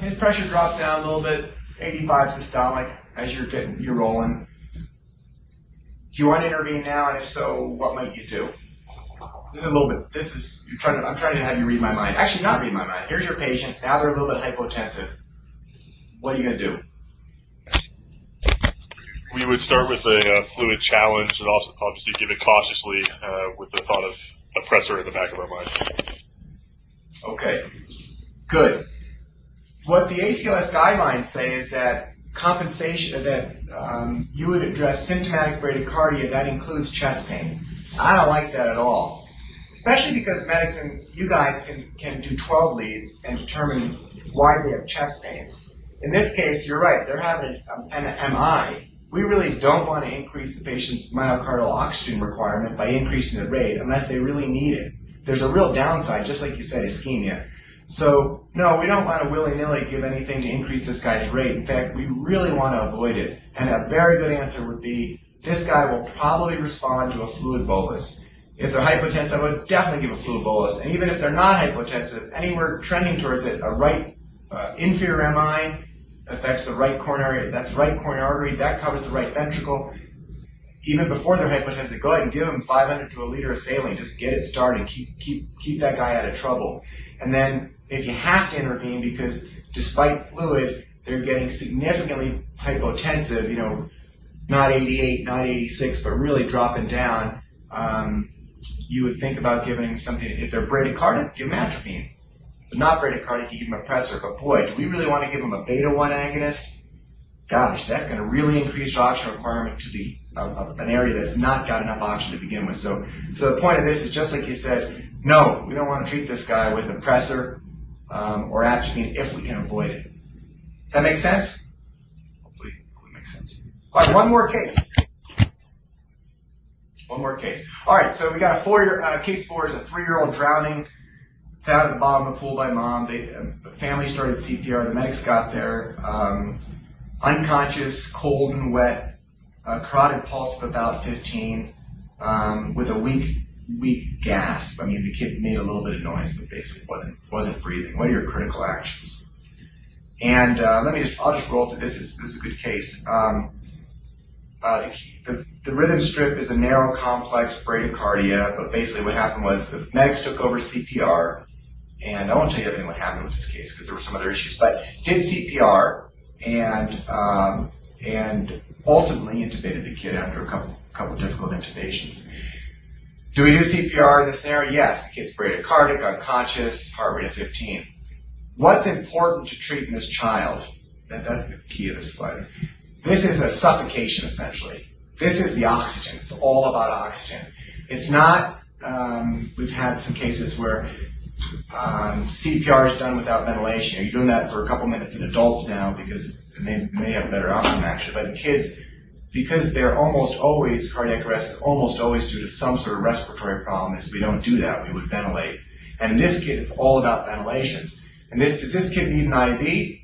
His pressure drops down a little bit. 85 systolic as you're rolling. Do you want to intervene now? And if so, what might you do? This is a little bit. I'm trying to have you read my mind. Actually, not read my mind. Here's your patient. Now they're a little bit hypotensive. What are you going to do? We would start with a fluid challenge and also obviously give it cautiously with the thought of a pressor in the back of our mind. Okay. Good. What the ACLS guidelines say is that compensation, that you would address symptomatic bradycardia, that includes chest pain. I don't like that at all. Especially because medics and you guys can do 12 leads and determine why they have chest pain. In this case, you're right, they're having an MI. We really don't want to increase the patient's myocardial oxygen requirement by increasing the rate unless they really need it. There's a real downside, just like you said, ischemia. So, no, we don't want to willy-nilly give anything to increase this guy's rate. In fact, we really want to avoid it. And a very good answer would be, this guy will probably respond to a fluid bolus. If they're hypotensive, I would definitely give a fluid bolus. And even if they're not hypotensive, anywhere trending towards it, a right inferior MI affects the right coronary, that's right coronary artery, that covers the right ventricle. Even before they're hypotensive, go ahead and give them 500 to a liter of saline. Just get it started. Keep that guy out of trouble. And then if you have to intervene because despite fluid, they're getting significantly hypotensive, not 88, not 86, but really dropping down, you would think about giving something. If they're bradycardic, give them atropine. If they're not bradycardic, you give them a pressor. But boy, do we really want to give them a beta-1 agonist? Gosh, that's going to really increase your oxygen requirement to the an area that's not got enough oxygen to begin with. So the point of this is just like you said. No, we don't want to treat this guy with a pressor or atropine if we can avoid it. Does that make sense? Hopefully it makes sense. All right, one more case. One more case. All right, so we got a case 4 is a 3-year-old drowning down at the bottom of the pool by mom. The family started CPR. The medics got there. Unconscious, cold and wet, carotid pulse of about 15, with a weak gasp. I mean, the kid made a little bit of noise, but basically wasn't breathing. What are your critical actions? And I'll just roll through. This is a good case. The rhythm strip is a narrow, complex bradycardia, but basically what happened was the medics took over CPR, and I won't tell you everything what happened with this case because there were some other issues, but did CPR and ultimately intubated the kid after a couple difficult intubations. Do we do CPR in this scenario? Yes, the kid's bradycardic, unconscious, heart rate of 15. What's important to treat in this child? That's the key of this slide. This is a suffocation, essentially. This is the oxygen. It's all about oxygen. It's not, we've had some cases where CPR is done without ventilation. You're doing that for a couple minutes in adults now because they may have better outcome, actually. But in kids, because they're almost always, cardiac arrest is almost always due to some sort of respiratory problem, if we don't do that, we would ventilate. And in this kid, it's all about ventilations. And does this kid need an IV?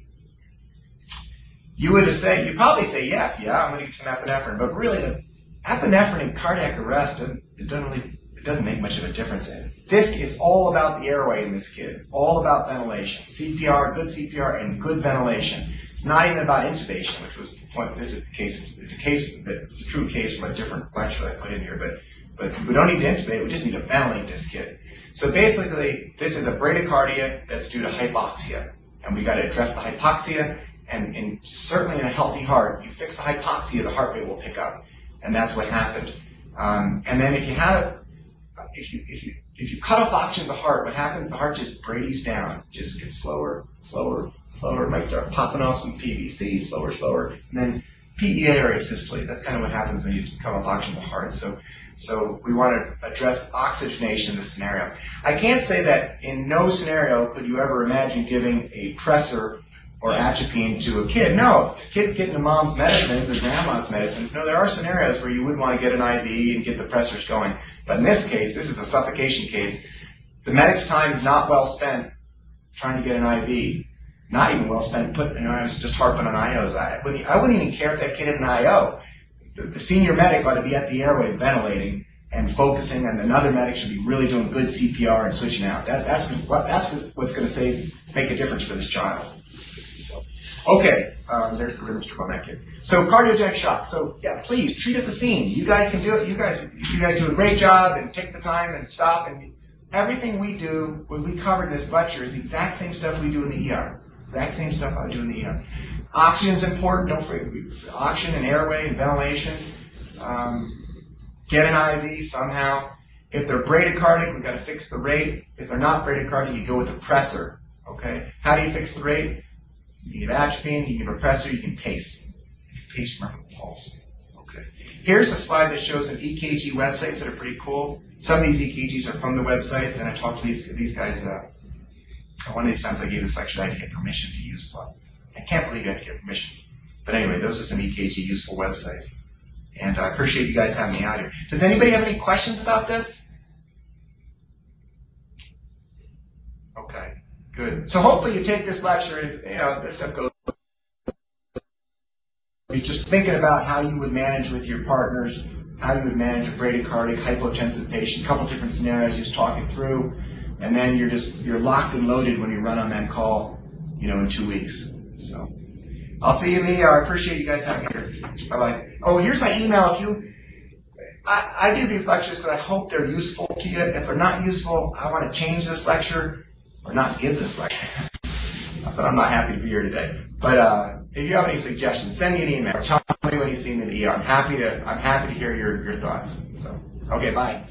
You'd probably say yes, I'm going to give some epinephrine, but really the epinephrine in cardiac arrest, it doesn't make much of a difference in it. This is all about the airway in this kid, all about ventilation. CPR, good CPR, and good ventilation. It's not even about intubation, which was the point. This is the case. It's a true case from a different lecture I put in here, but we don't need to intubate, we just need to ventilate this kid. So basically, this is a bradycardia that's due to hypoxia, and we got to address the hypoxia. And certainly in a healthy heart, you fix the hypoxia, the heart rate will pick up, and that's what happened. And then if you cut off oxygen to the heart, what happens? The heart just Brady's down, just gets slower, might start popping off some PVC, slower, and then PEA or asystole. That's kind of what happens when you cut off oxygen to the heart. So we want to address oxygenation in this scenario. I can't say that in no scenario could you ever imagine giving a pressor or atropine to a kid. No, kids getting to mom's medicines or grandma's medicines. No, there are scenarios where you would want to get an IV and get the pressors going. But in this case, this is a suffocation case. The medic's time is not well spent trying to get an IV. Not even well spent I was just harping on IOs. I wouldn't even care if that kid had an IO. The senior medic ought to be at the airway ventilating and focusing, and another medic should be really doing good CPR and switching out. That's what's going to make a difference for this child. Okay, there's the rhythm strip on that kid. So cardiogenic shock. So yeah, please treat at the scene. You guys can do it. You guys do a great job, and take the time and stop. And everything we do, when we covered in this lecture, is the exact same stuff we do in the ER. Exact same stuff I do in the ER. Oxygen's important. Don't forget oxygen and airway and ventilation. Get an IV somehow. If they're bradycardic, we've got to fix the rate. If they're not bradycardic, you go with a pressor. Okay. How do you fix the rate? You can give atropine, you can give a pressor, you can pace. Pace from the pulse. Okay. Here's a slide that shows some EKG websites that are pretty cool. Some of these EKGs are from the websites, and I talked to these guys. One of these times I gave this lecture, I had to get permission to use stuff. I can't believe you have to get permission. But anyway, those are some EKG useful websites. And I appreciate you guys having me out here. Does anybody have any questions about this? Okay. Good. So hopefully you take this lecture and this stuff goes. You're just thinking about how you would manage with your partners, how you would manage a bradycardic, hypotensive patient, a couple different scenarios, just talk it through, and then you're locked and loaded when you run on that call, in 2 weeks. So I'll see you in the ER. I appreciate you guys having me here. Bye-bye. Oh, here's my email. I do these lectures because I hope they're useful to you. If they're not useful, I want to change this lecture or not give this lecture. But I'm not happy to be here today. But if you have any suggestions, send me an email. Tell me what you see in the ER. I'm happy to hear your thoughts. So, okay, bye.